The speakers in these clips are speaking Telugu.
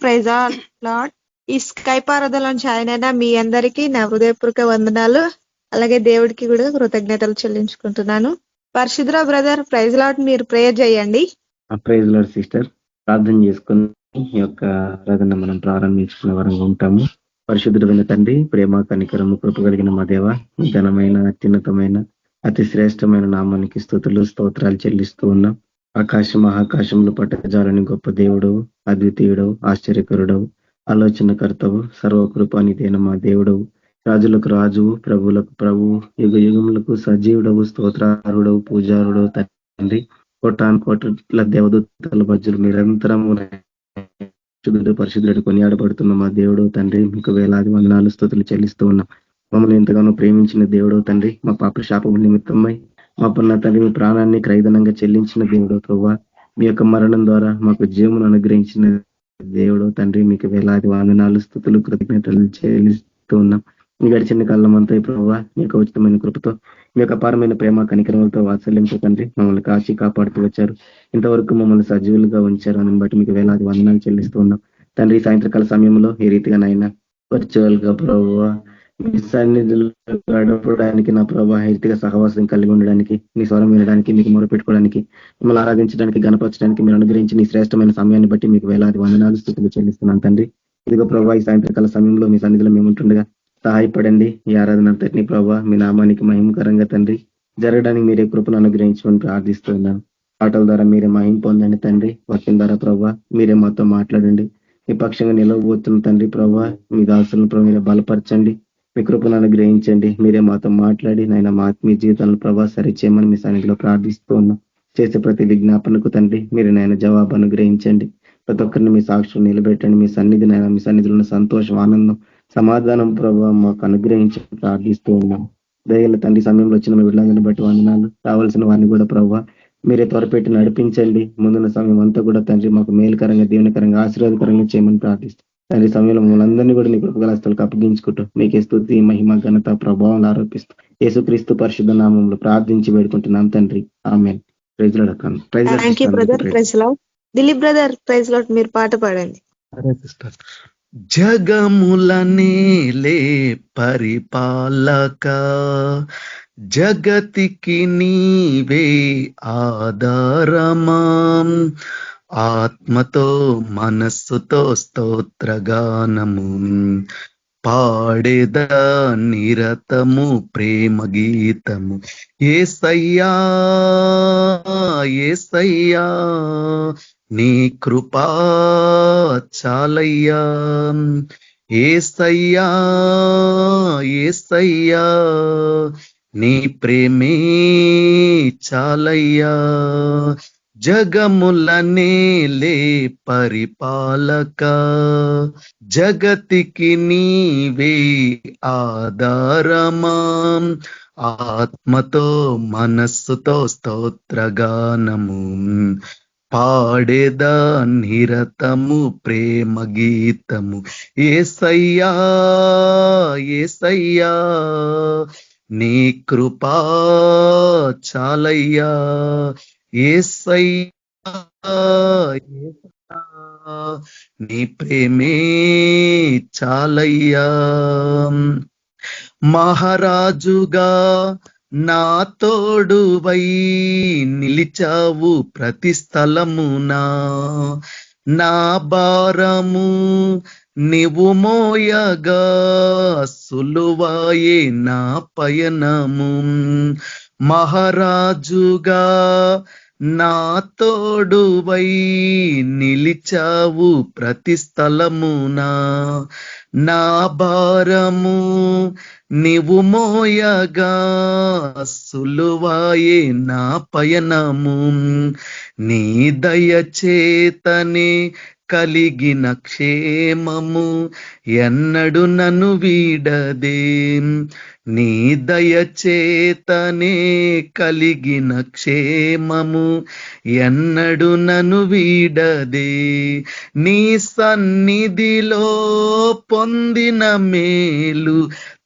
Praise lord. ఈ స్కైప్ ఆరాధనలో జాయిన్ అయిన మీ అందరికీ నా హృదయపూర్వక వందనాలు. అలాగే దేవుడికి కూడా కృతజ్ఞతలు చెల్లించుకుంటున్నాను. పరిశుద్ర బ్రదర్, ప్రైజ్ లార్డ్, మీరు ప్రేయర్ చేయండి. Praise lord sister. ప్రార్థన చేసుకుని ఈ యొక్క ఆరాధన మనం ప్రారంభించుకున్న వరంగా ఉంటాము. పరిశుద్ధుడైన తండ్రి, ప్రేమ కనికరము కృప కలిగిన మా దేవ, ఘనమైన అత్యున్నతమైన అతి శ్రేష్టమైన నామానికి స్తుతులు స్తోత్రాలు చెల్లిస్తూ ఉన్నాం. ఆకాశ మహాకాశంలో పట్టజాలని గొప్ప దేవుడు, అద్వితీయుడవు, ఆశ్చర్యకరుడవు, ఆలోచనకర్తవు, సర్వకృపానిదైన మా దేవుడవు, రాజులకు రాజువు, ప్రభువులకు ప్రభువు, యుగ యుగములకు సజీవుడవు, స్తోత్రారుడవు, పూజారుడవు తండ్రి. కోటాను కోట్ల దేవదూతల మధ్యలో నిరంతరము పరిశుద్ధుడు కొనియాడబడుతున్న మా దేవుడు తండ్రి, మీకు వేలాది వందనాలు స్తుతులు చెల్లిస్తూ ఉన్నాం. మమ్మల్ని ఎంతగానో ప్రేమించిన దేవుడు తండ్రి, మా పాప శాపం నిమిత్తమై మా పన్న తండ్రి మీ ప్రాణాన్ని క్రైదనంగా చెల్లించిన దేవుడు ప్రభువా, మీ యొక్క మరణం ద్వారా మాకు జీవమును అనుగ్రహించిన దేవుడు తండ్రి, మీకు వేలాది వందనాలు స్తుతులు కృతజ్ఞతలు చెల్లిస్తూ ఉన్నాం. మీ గడిచిన కాలం అంతా ప్రభువా, మీ యొక్క ఉచితమైన కృపతో, మీ యొక్క అపారమైన ప్రేమ కనికరములతో వాత్సల్యంతో తండ్రి మమ్మల్ని కాచి కాపాడుతూ వచ్చారు. ఇంతవరకు మమ్మల్ని సజీవులుగా ఉంచారు. అని బట్టి మీకు వేలాది వందనాలు చెల్లిస్తూ ఉన్నాం తండ్రి. సాయంత్రకాల సమయంలో ఈ రీతిగా నైనా వర్చువల్ గా ప్రభువా మీ సన్నిధులు గడపడానికి నా ప్రభా ఈ రీతిగా సహవాసం కలిగి ఉండడానికి, మీ స్వరం వినడానికి, మీకు మొరపెట్టుకోవడానికి, మిమ్మల్ని ఆరాధించడానికి, గణపరచడానికి మీరు అనుగ్రహించి నీ శ్రేష్టమైన సమయాన్ని బట్టి మీకు వేలాది వందనాలు స్తుతులు చెల్లిస్తున్నాను తండ్రి. ఇదిగో ప్రభా ఈ సాయంత్రకాల సమయంలో మీ సన్నిధిలో మేము ఉంటుండగా సహాయపడండి. ఈ ఆరాధన అంతటినీ ప్రభావ మీ నామానికి మహిమకరంగా తండ్రి జరగడానికి మీరే కృపను అనుగ్రహించమని ప్రార్థిస్తున్నాను. పాటల ద్వారా మీరే మహిమ పొందండి తండ్రి. వాక్యం ద్వారా ప్రభావ మీరే మాతో మాట్లాడండి. మీ పక్షంగా నిలవబోతున్న తండ్రి ప్రభావ మీ దాసులను మీరే బలపరచండి, మీ కృపను అనుగ్రహించండి. మీరే మాతో మాట్లాడి నాయన మా ఆత్మీయ జీవితాలను ప్రభావ సరిచేయమని మీ సన్నిధిలో ప్రార్థిస్తూ ఉన్నాం. చేసే ప్రతి విజ్ఞాపనకు తండ్రి మీరు నాయన జవాబు అనుగ్రహించండి. ప్రతి ఒక్కరిని మీ సాక్షులు నిలబెట్టండి. మీ సన్నిధి నాయన మీ సన్నిధిలో ఉన్న సంతోషం, ఆనందం, సమాధానం ప్రభావ మాకు అనుగ్రహించి ప్రార్థిస్తూ ఉన్నాం. దయగల తండ్రి సమయంలో వచ్చిన మీ బిడ్డలందరిని బట్టి వందనాలు. రావాల్సిన వారిని కూడా ప్రభావ మీరే త్వరపెట్టి నడిపించండి. ముందున్న సమయం అంతా కూడా తండ్రి మాకు మేలుకరంగా, దీవెనకరంగా, ఆశీర్వాదకరంగా చేయమని ప్రార్థిస్తాం. తండ్రి సమయంలో మమ్మల్ని కూడా నీ కృపగలస్థలకు అప్పగించుకుంటూ మీకే స్తుతి, మహిమ, ఘనత, ప్రభావం ఆరోపిస్తూ యేసుక్రీస్తు పరిశుద్ధ నామంలో ప్రార్థించి వేడుకుంటున్నాం తండ్రి. ఆమేన్. ప్రైజ్ లార్డ్ అక్క. దిలీప్ బ్రదర్, ప్రైజ్ లార్డ్, మీరు పాట పాడండి. జగములనేలే పరిపాలక, జగతికి నీవే ఆధారమాం, ఆత్మతో మనస్సుతో స్తోత్రగానము పాడేద నిరతము ప్రేమ గీతము. యేసయ్యా యేసయ్యా నీ కృపా చాలయ్యా, యేసయ్యా యేసయ్యా నీ ప్రేమే చాలయ్యా. జగములనేలే పరిపాలక, జగతికి నీవే ఆధారమాం, ఆత్మతో మనస్సుతో స్తోత్రగానము పాడేదా నిరతము ప్రేమ గీతము. యేసయ్యా యేసయ్యా నీ కృపా చాలయ్యా, యేసయ్యా నీ ప్రేమే చాలయ్యా. మహారాజుగా నా తోడువై నిలిచావు ప్రతి స్థలమునా, నా భారము నీవు మోయగా సులువాయే నా పయనము. మహారాజుగా నా తోడువై నిలిచావు ప్రతి స్థలమునా, నా భారము నీవు మోయగా సులువాయే నా పయనము. నీ దయచేతనే కలిగిన క్షేమము ఎన్నడు నన్ను వీడదే, నీ దయచేతనే కలిగిన క్షేమము ఎన్నడు నన్ను వీడదే. నీ సన్నిధిలో పొందిన మేలు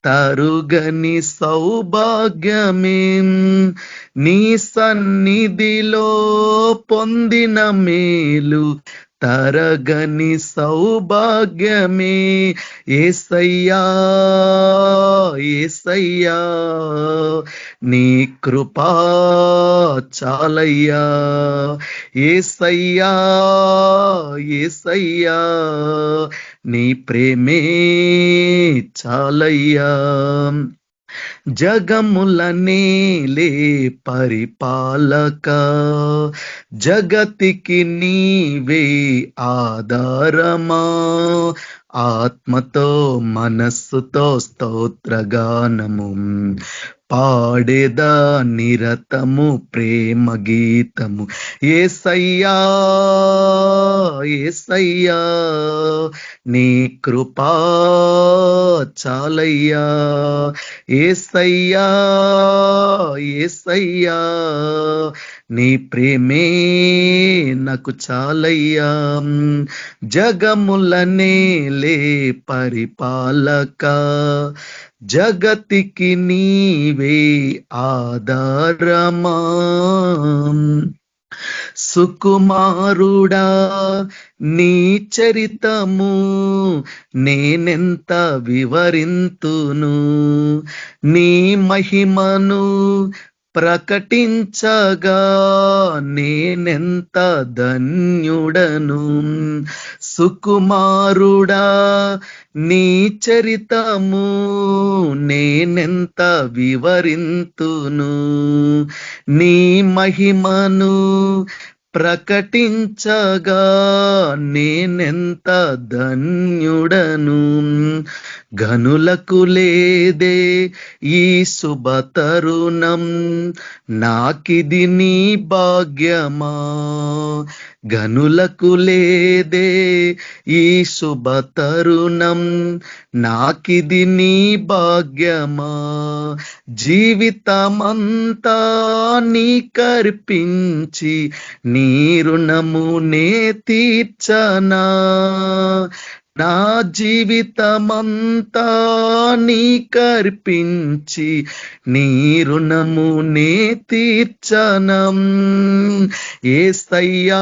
తరుగని సౌభాగ్యమే, నీ సన్నిధిలో పొందిన మేలు తరగని సౌభాగ్యమే యేసయ్యా యేసయ్యా నీ కృపా చాలయ్యా యేసయ్యా యేసయ్యా నీ ప్రేమే చాలయ్యా జగముల నేలే పరిపాలక జగతికి నీవే ఆధారమా ఆత్మతో మనస్సుతో స్తోత్రగానము పాడేదా నిరతము ప్రేమ గీతము యేసయ్యా యేసయ్యా నీ కృపా చాలయ్యా యేసయ్యా యేసయ్యా నీ ప్రేమే నాకు చాలయ్యా జగముల నేలే పరిపాలక జగతికి నీవే ఆధారమా సుకుమారుడా నీ చరితము నేనెంత వివరింతును నీ మహిమను ప్రకటించగా నేనెంత ధన్యుడను సుకుమారుడా నీ చరితము నేనెంత వివరింతును నీ మహిమను ప్రకటించగా నేనెంత ధన్యుడను గనులకు లేదే ఈ శుభ తరుణం నాకిది నీ భాగ్యమా గనులకు లేదే ఈ శుభ తరుణం నాకిది నీ భాగ్యమా జీవితమంతా నీ కర్పించి నీ రుణము నే తీర్చనా నా జీవితమంతా నీ కర్పించి నీ రుణము నే తీర్చనం యేసయ్యా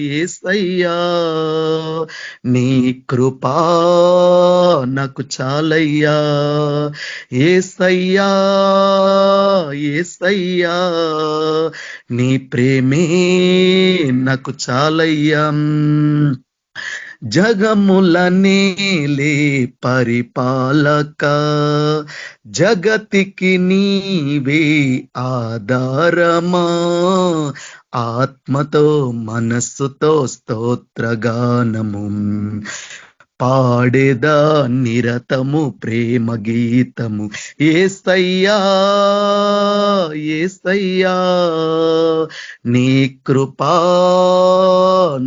యేసయ్యా నీ కృపా నాకు చాలయ్యా యేసయ్యా యేసయ్యా నీ ప్రేమే నాకు చాలయ్యా జగముల నేలే పరిపాలక జగతికి నీవే ఆధారమా ఆత్మతో మనస్సుతో స్తోత్రగానము పాడేదా నిరతము ప్రేమ గీతము యేసయ్యా యేసయ్యా నీ కృపా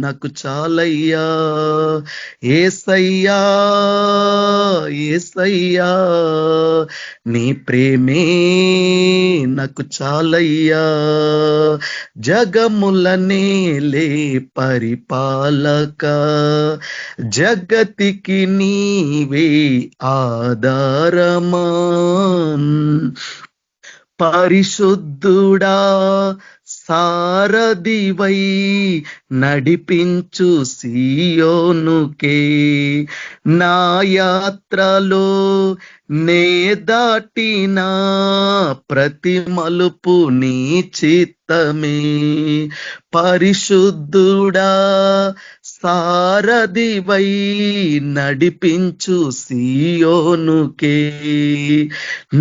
నాకు చాలయ్యా యేసయ్యా యేసయ్యా నీ ప్రేమే నాకు చాలయ్యా జగముల నేలే పరిపాలక జగతికి నీవే ఆధారమా పరిశుద్ధుడా సారథివై నడిపించు సియోనుకే నా యాత్రలో నే దాటిన ప్రతి మలుపు నీ చిత్తమే పరిశుద్ధుడా సారథివై నడిపించు సియోనుకే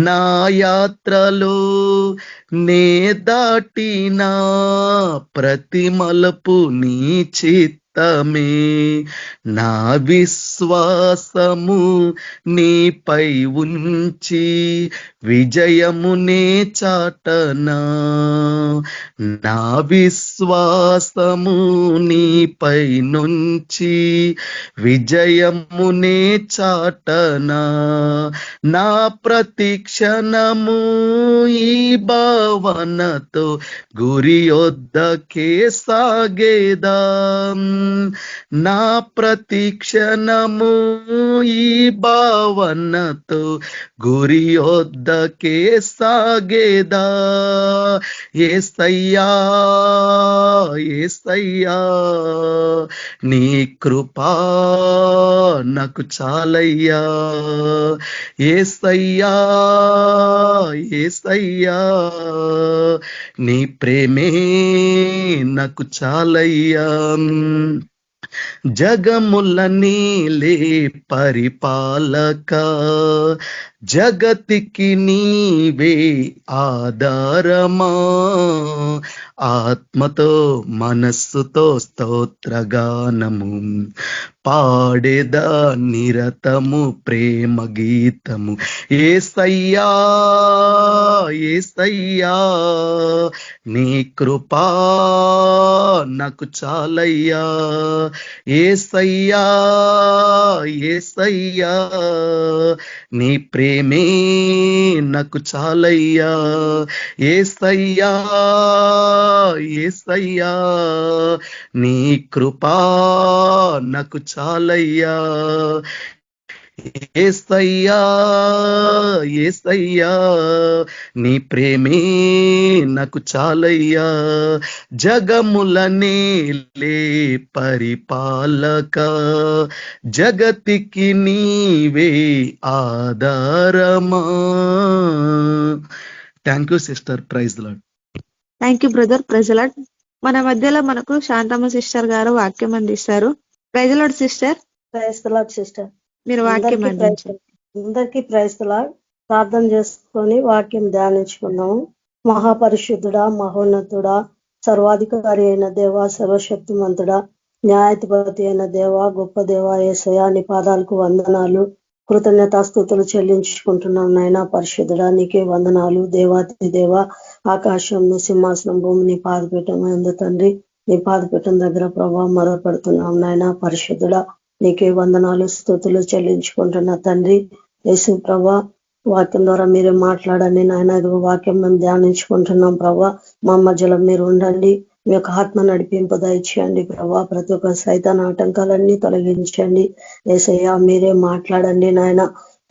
నా యాత్రలో నే దాటిన ప్రతి మలుపు నీ చిత్తమే నా విశ్వాసము నీపై ఉంచి విజయమునే చాటనా నా విశ్వాసము నీపై నుంచి విజయమునే చాటనా నా ప్రతి క్షణము ఈ భావనతో గురి యొద్దకే సాగేదా నా ప్రతి క్షణము ఈ భావనతో గురి యొద్దకే సాగేదా యేసయ్యా యేసయ్యా నీ కృపా నాకు చాలయ్యా యేసయ్యా యేసయ్యా నీ ప్రేమే నాకు చాలయ్యా జగముల నీలే పరిపాలక జగతికి నీవే ఆధారమా ఆత్మతో మనస్సుతో స్తోత్రగానము పాడేదా నిరతము ప్రేమ గీతము యేసయ్యా యేసయ్యా నీ కృపా నాకు చాలయ్యా యేసయ్యా యేసయ్యా నీ ప్రేమే నాకు చాలయ్యా యేసయ్యా యేసయ్యా నీ కృపా నాకు చాలయ్యా యేసయ్యా యేసయ్యా నీ ప్రేమే నాకు చాలయ్యా జగముల నేలే పరిపాలక జగతికి నీవే ఆధారమా. Thank you sister. Praise lord. Thank you brother. Praise lord. మన మధ్యలో మనకు శాంతమ్మ సిస్టర్ గారు వాక్యం అందిస్తారు. Praise lord sister. Praise the lord sister. మీరు వాక్యం అందించండి. అందరికీ ప్రైజ్ ది లార్డ్. ప్రార్థన చేసుకొని వాక్యం ధ్యానించుకున్నాము. మహాపరిశుద్ధుడా, మహోన్నతుడా, సర్వాధికారి అయిన దేవ, సర్వశక్తిమంతుడా, న్యాయాధిపతి అయిన దేవ, గొప్ప దేవ, యేసయ్యా నీ పాదాలకు వందనాలు, కృతజ్ఞతాస్తుతులు చెల్లించుకుంటున్నాం. నాయనా పరిశుద్ధుడా నీకే వందనాలు. దేవాతి దేవ, ఆకాశం సింహాసనం భూమి నీ పాదపీఠం ఎందు తండ్రి, నీ పాదపీఠం దగ్గర ప్రభావం మొదలుపెడుతున్నాం. నాయనా పరిశుద్ధుడా నీకే వందనాలు, స్తుతులు చెల్లించుకుంటున్నా తండ్రి. యేసు ప్రభా, వాక్యం ద్వారా మీరే మాట్లాడండి నాయన. ఇదిగో వాక్యం మేము ధ్యానించుకుంటున్నాం ప్రభా. మా మధ్యలో మీరు ఉండండి, మీ యొక్క ఆత్మ నడిపింపు దయచేయండి ప్రభా. ప్రతి ఒక్క సైతాన్ ఆటంకాలన్నీ తొలగించండి. యేసయ్యా మీరే మాట్లాడండి నాయన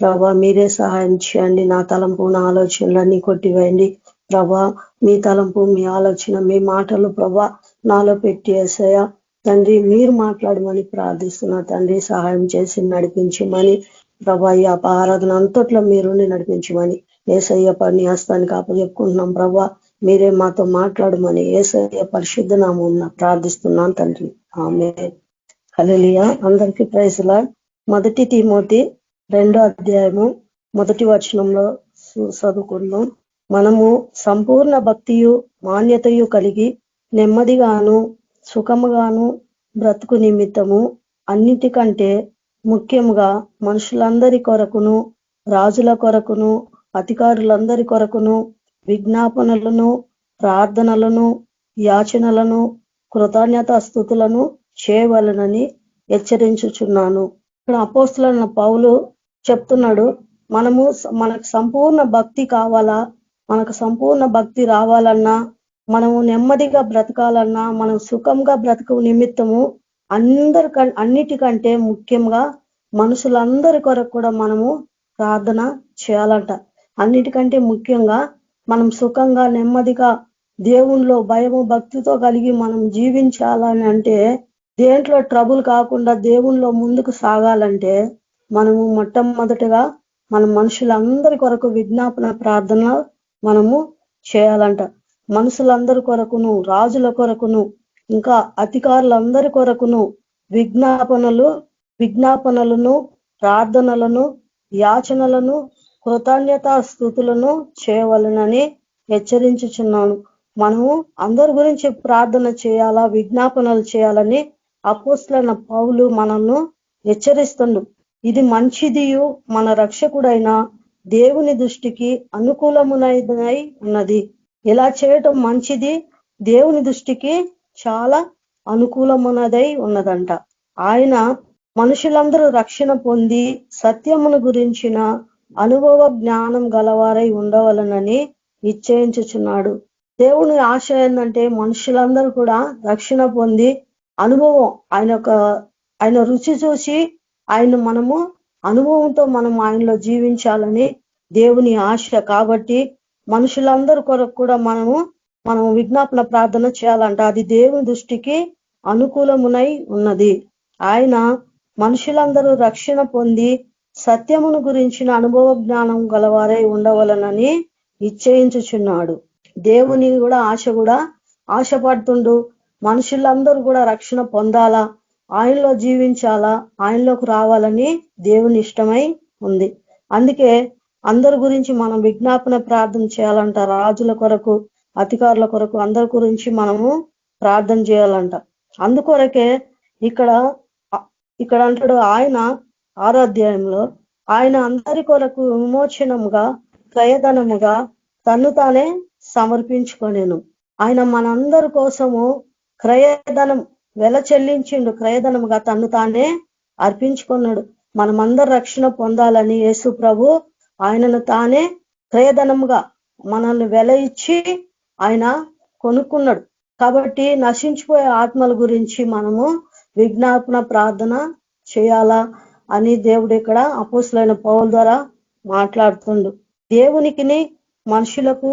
ప్రభా. మీరే సహాయం చేయండి. నా తలంపు, నా ఆలోచనలన్నీ కొట్టివేయండి ప్రభా. మీ తలంపు, మీ ఆలోచన, మీ మాటలు ప్రభా నాలో పెట్టి యేసయ్యా తండ్రి మీరు మాట్లాడమని ప్రార్థిస్తున్నా తండ్రి. సహాయం చేసి నడిపించమని ప్రభా. ఈ ఆరాధన అంతట్లో మీరుండి నడిపించమని యేసయ్య పని హస్తానికి అప్పచెప్పుకుంటున్నాం ప్రభా. మీరే మాతో మాట్లాడమని యేసయ్య పరిశుద్ధ నామమున ప్రార్థిస్తున్నాను తండ్రి. ఆమేన్. హల్లెలూయా. అందరికీ ప్రైజ్ లార్డ్. 1 తిమోతి 2వ అధ్యాయము 1వ వచనంలో చదువుకున్నాం. మనము సంపూర్ణ భక్తియు మాన్యతయు కలిగి నెమ్మదిగాను సుఖముగాను బ్రతుకు నిమిత్తము అన్నిటికంటే ముఖ్యముగా మనుషులందరి కొరకును, రాజుల కొరకును, అధికారులందరి కొరకును విజ్ఞాపనలను, ప్రార్థనలను, యాచనలను, కృతజ్ఞతాస్తుతులను చేయవలనని హెచ్చరించుచున్నాను. ఇక్కడ అపోస్తలుడైన పౌలు చెప్తున్నాడు, మనకు సంపూర్ణ భక్తి కావాలా, మనకు సంపూర్ణ భక్తి రావాలన్నా, మనము నెమ్మదిగా బ్రతకాలన్నా, మనం సుఖంగా బ్రతుకు నిమిత్తము అన్నిటికంటే ముఖ్యంగా మనుషులందరి కొరకు కూడా మనము ప్రార్థన చేయాలంట. అన్నిటికంటే ముఖ్యంగా మనం సుఖంగా నెమ్మదిగా దేవునిలో భయము భక్తితో కలిగి మనం జీవించాలని అంటే, దేంట్లో ట్రబుల్ కాకుండా దేవునిలో ముందుకు సాగాలంటే మనము మొట్టమొదటిగా మన మనుషులందరి కొరకు విజ్ఞాపన ప్రార్థన మనము చేయాలంట. మనుషులందరి కొరకును, రాజుల కొరకును, ఇంకా అధికారులందరి కొరకును విజ్ఞాపనలను, ప్రార్థనలను, యాచనలను, కృతజ్ఞతా స్తుతులను చేయవలనని హెచ్చరించుచున్నాను. మనము అందరి గురించి ప్రార్థన చేయాలా, విజ్ఞాపనలు చేయాలని అపోస్తలుడైన పౌలు మనల్ని హెచ్చరిస్తుండు. ఇది మంచిదియు మన రక్షకుడైన దేవుని దృష్టికి అనుకూలమునై ఉన్నది. ఇలా చేయటం మంచిది, దేవుని దృష్టికి చాలా అనుకూలమునదై ఉన్నదంట. ఆయన మనుషులందరూ రక్షణ పొంది సత్యమును గురించిన అనుభవ జ్ఞానం గలవారై ఉండవలనని నిశ్చయించుచున్నాడు. దేవుని ఆశ ఏంటంటే మనుషులందరూ కూడా రక్షణ పొంది అనుభవం, ఆయన రుచి చూసి మనము అనుభవంతో మనం ఆయనలో జీవించాలని దేవుని ఆశ. కాబట్టి మనుషులందరి కొరకు కూడా మనము మనం విజ్ఞాపన ప్రార్థన చేయాలంట. అది దేవుని దృష్టికి అనుకూలమునై ఉన్నది. ఆయన మనుషులందరూ రక్షణ పొంది సత్యమును గురించిన అనుభవ జ్ఞానం గలవారై ఉండవలనని నిశ్చయించుచున్నాడు. దేవుని కూడా ఆశపడుతుండు. మనుషులందరూ కూడా రక్షణ పొందాలా, ఆయనలో జీవించాలా, ఆయనలోకి రావాలని దేవుని ఇష్టమై ఉంది. అందుకే అందరి గురించి మనం విజ్ఞాపన ప్రార్థన చేయాలంట. రాజుల కొరకు, అధికారుల కొరకు, అందరి గురించి మనము ప్రార్థన చేయాలంట. అందుకొరకే ఇక్కడ అంటాడు ఆయన 6వ అధ్యాయంలో, ఆయన అందరి కొరకు విమోచనముగా క్రయధనముగా తన్ను తానే సమర్పించుకొనెను. ఆయన మనందరి కోసము క్రయధనం వెల చెల్లించిండు. క్రయధనముగా తన్ను తానే అర్పించుకున్నాడు. మనమందరు రక్షణ పొందాలని యేసు ప్రభు ఆయనను తానే క్రయధనముగా మనల్ని వెల ఇచ్చి ఆయన కొనుక్కున్నాడు. కాబట్టి నశించిపోయే ఆత్మల గురించి మనము విజ్ఞాపన ప్రార్థన చేయాలా అని దేవుడు ఇక్కడ అపోస్తులైన పౌలు ద్వారా మాట్లాడుతుండు. దేవునికిని మనుషులకు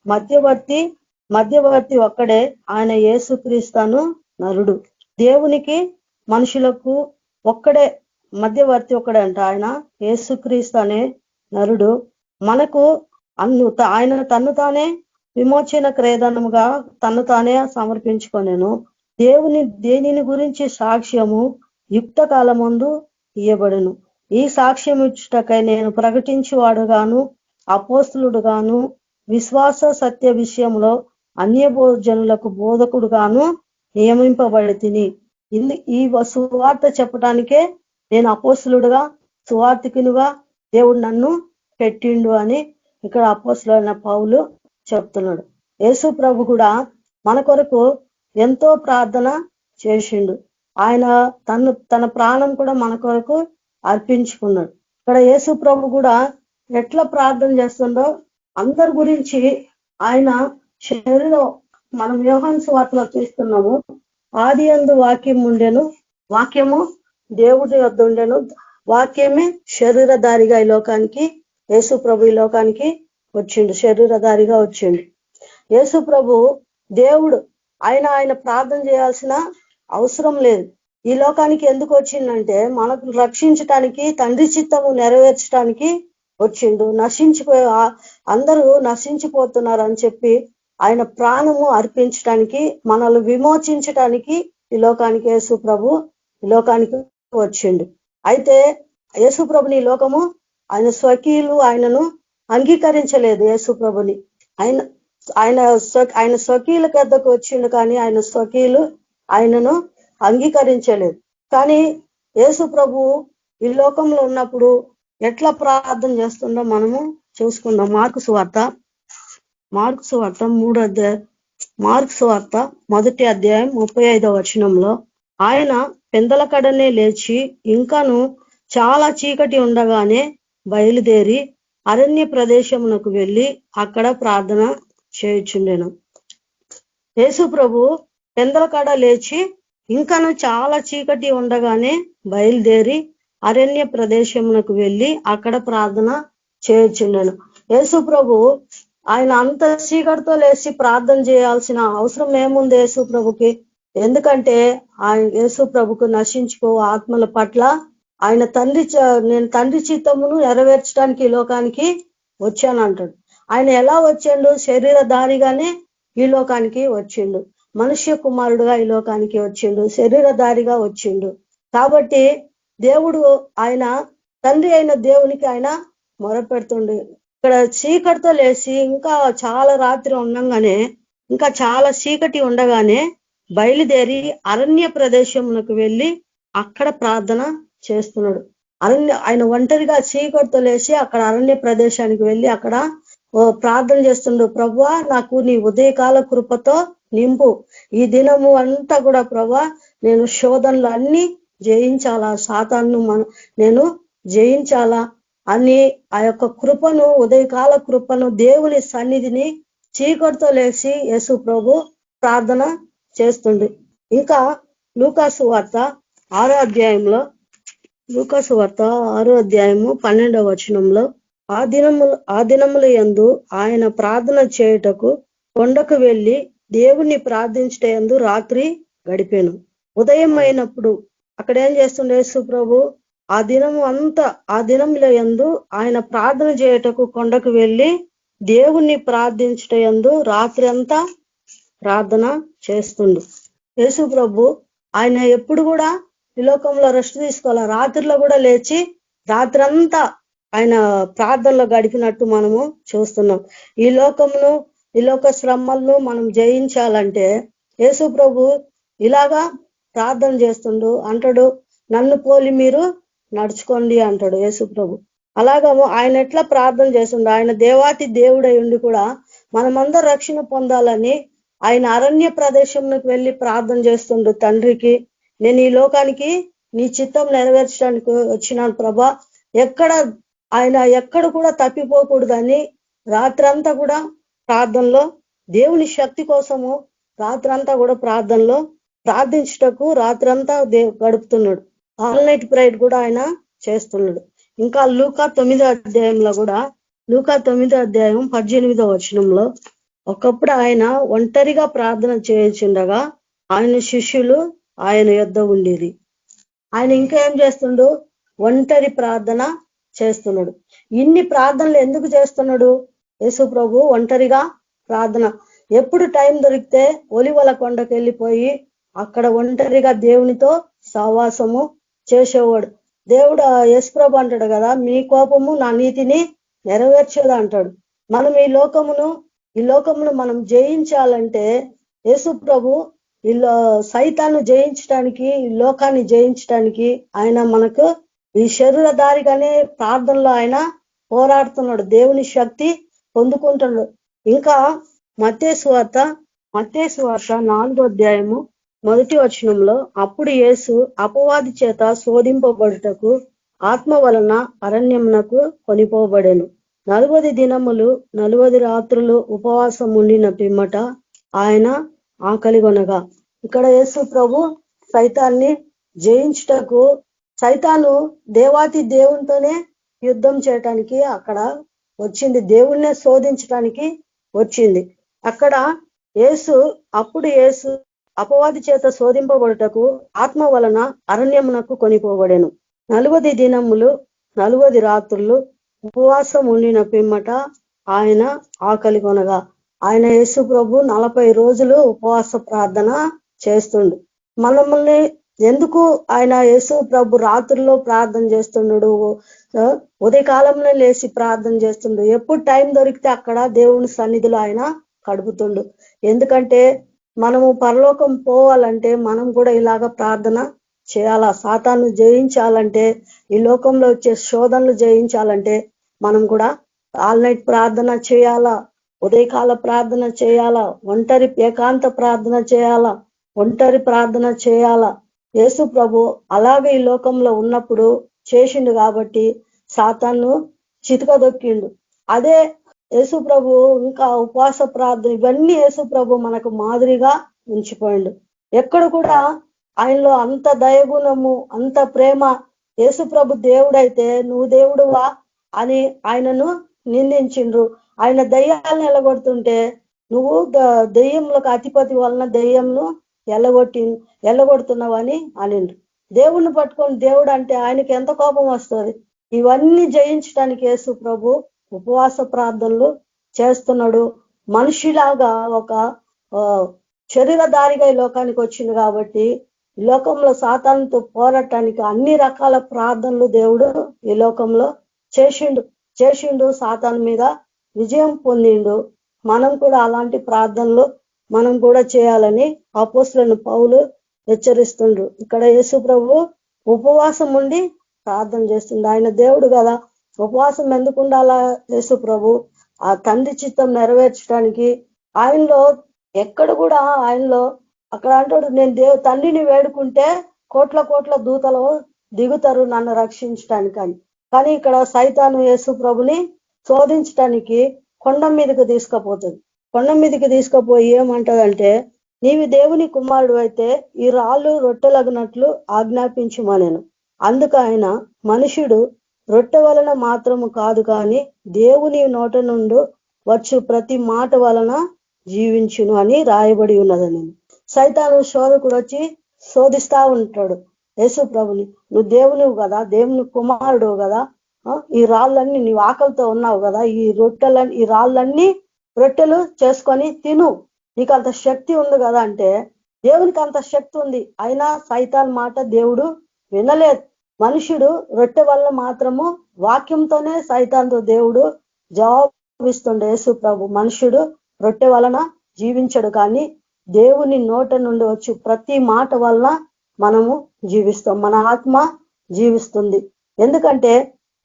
మధ్యవర్తి ఒక్కడే, ఆయన యేసుక్రీస్తును నరుడు. దేవునికి మనుషులకు ఒక్కడే మధ్యవర్తి ఒక్కడే అంట, ఆయన యేసుక్రీస్తు అనే నరుడు. మనకు ఆయన తన్ను తానే విమోచన క్రయధనముగా తన్ను తానే సమర్పించుకొనెను. దేనిని గురించి సాక్ష్యము యుక్త కాలమందు ఇయ్యబడును. ఈ సాక్ష్యం ఇచ్చుటకై నేను ప్రకటించువాడుగాను అపోస్తులుడుగాను విశ్వాస సత్య విషయంలో అన్య జనులకు బోధకుడుగాను నియమింపబడి తిని. ఈ సువార్త చెప్పడానికే నేను అపోస్తులుడుగా సువార్తికునిగా దేవుడు నన్ను పెట్టిండు అని ఇక్కడ అపోస్తులైన పౌలు చెప్తున్నాడు. యేసు ప్రభు కూడా మన కొరకు ఎంతో ప్రార్థన చేసిండు. ఆయన తన ప్రాణం కూడా మన కొరకు అర్పించుకున్నాడు. ఇక్కడ యేసు ప్రభు కూడా ఎట్లా ప్రార్థన చేస్తుండో అందరి గురించి ఆయన శరీరం, మనం యోహాను సువార్తలో చూస్తున్నాము, ఆది యందు వాక్యం ఉండెను, వాక్యము దేవుడి వద్ద ఉండెను, వాక్యమే శరీరధారిగా ఈ లోకానికి, యేసు ప్రభు ఈ లోకానికి వచ్చిండు, శరీరధారిగా వచ్చిండు. యేసు ప్రభు దేవుడు, ఆయన ప్రార్థన చేయాల్సిన అవసరం లేదు. ఈ లోకానికి ఎందుకు వచ్చిందంటే మనకు రక్షించటానికి, తండ్రి చిత్తము నెరవేర్చడానికి వచ్చిండు. అందరూ నశించిపోతున్నారు అని చెప్పి ఆయన ప్రాణము అర్పించడానికి, మనల్ని విమోచించటానికి ఈ లోకానికి యేసు ప్రభు ఈ లోకానికి వచ్చిండు. అయితే యేసు ప్రభుని ఈ లోకము ఆయన స్వకీయులు ఆయనను అంగీకరించలేదు. యేసు ప్రభుని ఆయన స్వకీయుల పెద్దకు వచ్చిండు, కానీ ఆయన స్వకీయులు ఆయనను అంగీకరించలేదు. కానీ యేసు ప్రభు ఈ లోకంలో ఉన్నప్పుడు ఎట్లా ప్రార్థన చేస్తుండో మనము చూసుకుందాం. మార్కు సువార్త 1వ అధ్యాయం 35వ వచనంలో, ఆయన పెందల కడనే లేచి ఇంకాను చాలా చీకటి ఉండగానే బయలుదేరి అరణ్య ప్రదేశమునకు వెళ్ళి అక్కడ ప్రార్థన చేయుచుండెను. యేసు ప్రభు పెందల కడ లేచి ఇంకాను చాలా చీకటి ఉండగానే బయలుదేరి అరణ్య ప్రదేశమునకు వెళ్ళి అక్కడ ప్రార్థన చేయుచుండెను. యేసు ప్రభు ఆయన అంత చీకటితో లేచి ప్రార్థన చేయాల్సిన అవసరం ఏముంది యేసు ప్రభుకి? ఎందుకంటే ఆయన యేసు ప్రభుకు నశించుకో ఆత్మల పట్ల ఆయన నేను తండ్రి చిత్తమును నెరవేర్చడానికి ఈ లోకానికి వచ్చాను అంటాడు. ఆయన ఎలా వచ్చిండు? శరీరధారిగానే ఈ లోకానికి వచ్చిండు, మనుష్య కుమారుడుగా ఈ లోకానికి వచ్చిండు, శరీరధారిగా వచ్చిండు. కాబట్టి దేవుడు ఆయన తండ్రి అయిన దేవునికి ఆయన మొరపెడుతుండు. ఇక్కడ చీకటితో లేచి ఇంకా చాలా రాత్రి ఉండగానే, ఇంకా చాలా చీకటి ఉండగానే బయలుదేరి అరణ్య ప్రదేశమునకు వెళ్ళి అక్కడ ప్రార్థన చేస్తున్నాడు. ఆయన ఒంటరిగా చీకటితో లేచి అక్కడ అరణ్య ప్రదేశానికి వెళ్ళి అక్కడ ప్రార్థన చేస్తుండు. ప్రభువా, నాకు నీ ఉదయకాల కృపతో నింపు, ఈ దినము అంతా కూడా ప్రభువా నేను శోధనలు అన్ని జయించాలా, సాతాను నేను జయించాలా అని ఆ యొక్క కృపను, ఉదయకాల కృపను, దేవుని సన్నిధిని చీకటితో లేచి యేసు ప్రభు ప్రార్థన చేస్తుండు. ఇంకా లూకాసు వార్త 6వ అధ్యాయంలో, లూకాసు వార్త 6వ అధ్యాయము 12వ వచనంలో, ఆ దినముల యందు ఆయన ప్రార్థన చేయుటకు కొండకు వెళ్ళి దేవుణ్ణి ప్రార్థించటందు రాత్రి గడిపాను. ఉదయం అయినప్పుడు అక్కడ ఏం చేస్తుండే యేసు ప్రభు ఆ దినంలో యందు ఆయన ప్రార్థన చేయటకు కొండకు వెళ్ళి దేవుణ్ణి ప్రార్థించటందు రాత్రి అంతా ప్రార్థన చేస్తుండు. యేసు ప్రభు ఆయన ఎప్పుడు కూడా ఈ లోకంలో రెస్ట్ తీసుకోవాలి. రాత్రిలో కూడా లేచి రాత్రంతా ఆయన ప్రార్థనలో గడిపినట్టు మనము చూస్తున్నాం. ఈ లోక శ్రమలను మనం జయించాలంటే యేసు ప్రభు ఇలాగా ప్రార్థన చేస్తుండు. అంటాడు, నన్ను పోలి మీరు నడుచుకోండి అంటాడు యేసు ప్రభు. అలాగా ఆయన ఎట్లా ప్రార్థన చేస్తుండు, ఆయన దేవాతి దేవుడై ఉండి కూడా మనమందరూ రక్షణ పొందాలని ఆయన అరణ్య ప్రదేశంలోకి వెళ్ళి ప్రార్థన చేస్తుండు. తండ్రికి, నేను ఈ లోకానికి నీ చిత్తం నెరవేర్చడానికి వచ్చినాను ప్రభా, ఎక్కడ కూడా తప్పిపోకూడదని రాత్రంతా కూడా ప్రార్థనలో దేవుని శక్తి కోసము రాత్రంతా కూడా ప్రార్థనలో ప్రార్థించుటకు రాత్రంతా గడుపుతున్నాడు. ఆల్ నైట్ ప్రేయర్ కూడా ఆయన చేస్తున్నాడు. ఇంకా లూకా 9వ అధ్యాయంలో కూడా లూకా 9వ అధ్యాయం 18వ వచనంలో ఒకప్పుడు ఆయన ఒంటరిగా ప్రార్థన చేయించుండగా ఆయన శిష్యులు ఆయన యొద్ద ఉండేది. ఆయన ఇంకా ఏం చేస్తుండు, ఒంటరి ప్రార్థన చేస్తున్నాడు. ఇన్ని ప్రార్థనలు ఎందుకు చేస్తున్నాడు యేసు ప్రభు? ఒంటరిగా ప్రార్థన. ఎప్పుడు టైం దొరికితే ఒలివల కొండకు వెళ్ళిపోయి అక్కడ ఒంటరిగా దేవునితో సహవాసము చేసేవాడు. దేవుడు యేసు ప్రభు అంటాడు కదా, మీ కోపము నా నీతిని నెరవేర్చేది అంటాడు. మనం ఈ లోకమును మనం జయించాలంటే యేసు ప్రభు సైతాన్ని జయించడానికి, ఈ లోకాన్ని జయించడానికి ఆయన మనకు ఈ శరీరధారిగానే ప్రార్థనలో ఆయన పోరాడుతున్నాడు, దేవుని శక్తి పొందుకుంటున్నాడు. ఇంకా మత్తయి సువార్త 4వ అధ్యాయము 1వ వచనంలో అప్పుడు యేసు అపవాది చేత శోధింపబడుటకు ఆత్మ వలన అరణ్యమునకు కొనిపోబడెను. 40 దినములు 40 రాత్రులు ఉపవాసం ఉండిన పిమ్మట ఆయన ఆకలిగొనగా. ఇక్కడ యేసు ప్రభు సైతాన్ని జయించుటకు, సైతాను దేవాతి దేవునితోనే యుద్ధం చేయటానికి అక్కడ వచ్చింది, దేవుణ్ణే శోధించడానికి వచ్చింది. అక్కడ అప్పుడు యేసు అపవాది చేత శోధింపబడుటకు ఆత్మ వలన అరణ్యమునకు కొనిపోబడెను. 40 దినములు 40 రాత్రులు ఉపవాసం ఉండిన పిమ్మట ఆయన ఆకలి కొనగా. ఆయన యేసు ప్రభు 40 రోజులు ఉపవాస ప్రార్థన చేస్తుండు. మనల్ని ఎందుకు ఆయన యేసు ప్రభు రాత్రుల్లో ప్రార్థన చేస్తున్నాడు, ఉదయకాలంలో లేచి ప్రార్థన చేస్తుండు, ఎప్పుడు టైం దొరికితే అక్కడ దేవుని సన్నిధిలో ఆయన గడుపుతుండు. ఎందుకంటే మనము పరలోకం పోవాలంటే మనం కూడా ఇలాగ ప్రార్థన చేయాలా. సాతాను జయించాలంటే, ఈ లోకంలో వచ్చే శోధనలు జయించాలంటే మనం కూడా ఆల్ నైట్ ప్రార్థన చేయాలా, ఉదయకాల ప్రార్థన చేయాలా, ఏకాంత ప్రార్థన చేయాలా, ఒంటరి ప్రార్థన చేయాలా. యేసు ప్రభు అలాగే ఈ లోకంలో ఉన్నప్పుడు చేసిండు కాబట్టి సాతాను చితకదొక్కిండు. అదే యేసు ప్రభు ఇంకా ఉపవాస ప్రార్థన ఇవన్నీ యేసు ప్రభు మనకు మాదిరిగా ఉంచిపోయిండు. ఎక్కడ కూడా ఆయనలో అంత దయగుణము, అంత ప్రేమ. యేసు ప్రభు దేవుడైతే నువ్వు దేవుడువా అని ఆయనను నిందించిండ్రు. ఆయన దయ్యాలను ఎల్లగొడుతుంటే నువ్వు దెయ్యములకు అధిపతి వలన దెయ్యంను ఎల్లగొడుతున్నావని అనిండ్రు. దేవుణ్ణి పట్టుకొని దేవుడు అంటే ఆయనకి ఎంత కోపం వస్తుంది. ఇవన్నీ జయించడానికి యేసు ప్రభు ఉపవాస ప్రార్థనలు చేస్తున్నాడు. మనిషిలాగా ఒక శరీరధారిగా ఈ లోకానికి వచ్చింది కాబట్టి ఈ లోకంలో సాతానుతో పోరాటానికి అన్ని రకాల ప్రార్థనలు దేవుడు ఈ లోకంలో చేసిండు సాతాను మీద విజయం పొందిండు. మనం కూడా అలాంటి ప్రార్థనలు మనం కూడా చేయాలని అపోస్తలుడైన పౌలు హెచ్చరిస్తుండ్రు. ఇక్కడ యేసు ప్రభు ఉపవాసం ఉండి ప్రార్థన చేస్తుండు. ఆయన దేవుడు కదా, ఉపవాసం ఎందుకు ఉండాలా యేసు ప్రభు? ఆ తండ్రి చిత్తం నెరవేర్చడానికి ఆయనలో ఎక్కడ కూడా ఆయనలో అక్కడ అంటాడు, నేను తండ్రిని వేడుకుంటే కోట్ల దూతలు దిగుతారు నన్ను రక్షించటానికి. కానీ ఇక్కడ సైతాను యేసు ప్రభుని శోధించటానికి కొండ మీదకి తీసుకుపోతుంది. కొండ మీదకి తీసుకుపోయి ఏమంటదంటే, నీవు దేవుని కుమారుడు అయితే ఈ రాళ్ళు రొట్టెలగినట్లు ఆజ్ఞాపించుమనెను. అందుకు ఆయన, మనుషుడు రొట్టె వలన మాత్రము కాదు కానీ దేవుని నోట నుండి వచ్చు ప్రతి మాట వలన జీవించును అని రాయబడి ఉన్నదని. సైతాను శోధకుడు వచ్చి శోధిస్తా ఉంటాడు యేసు ప్రభుని. నువ్వు దేవునివు కదా, దేవుని కుమారుడు కదా, ఈ రాళ్ళన్నీ నీవు ఆకలితో ఉన్నావు కదా, ఈ రాళ్ళన్నీ రొట్టెలు చేసుకొని తిను, నీకు అంత శక్తి ఉంది కదా అంటే దేవునికి అంత శక్తి ఉంది. అయినా సైతాన్ మాట దేవుడు వినలేదు. మనుషుడు రొట్టె వల్ల మాత్రము వాక్యంతోనే సైతాన్తో దేవుడు జవాబిస్తుండే యేసు ప్రభు. మనుషుడు రొట్టె వలన జీవించడు, కానీ దేవుని నోట నుండి వచ్చి ప్రతి మాట వలన మనము జీవిస్తాం, మన ఆత్మ జీవిస్తుంది. ఎందుకంటే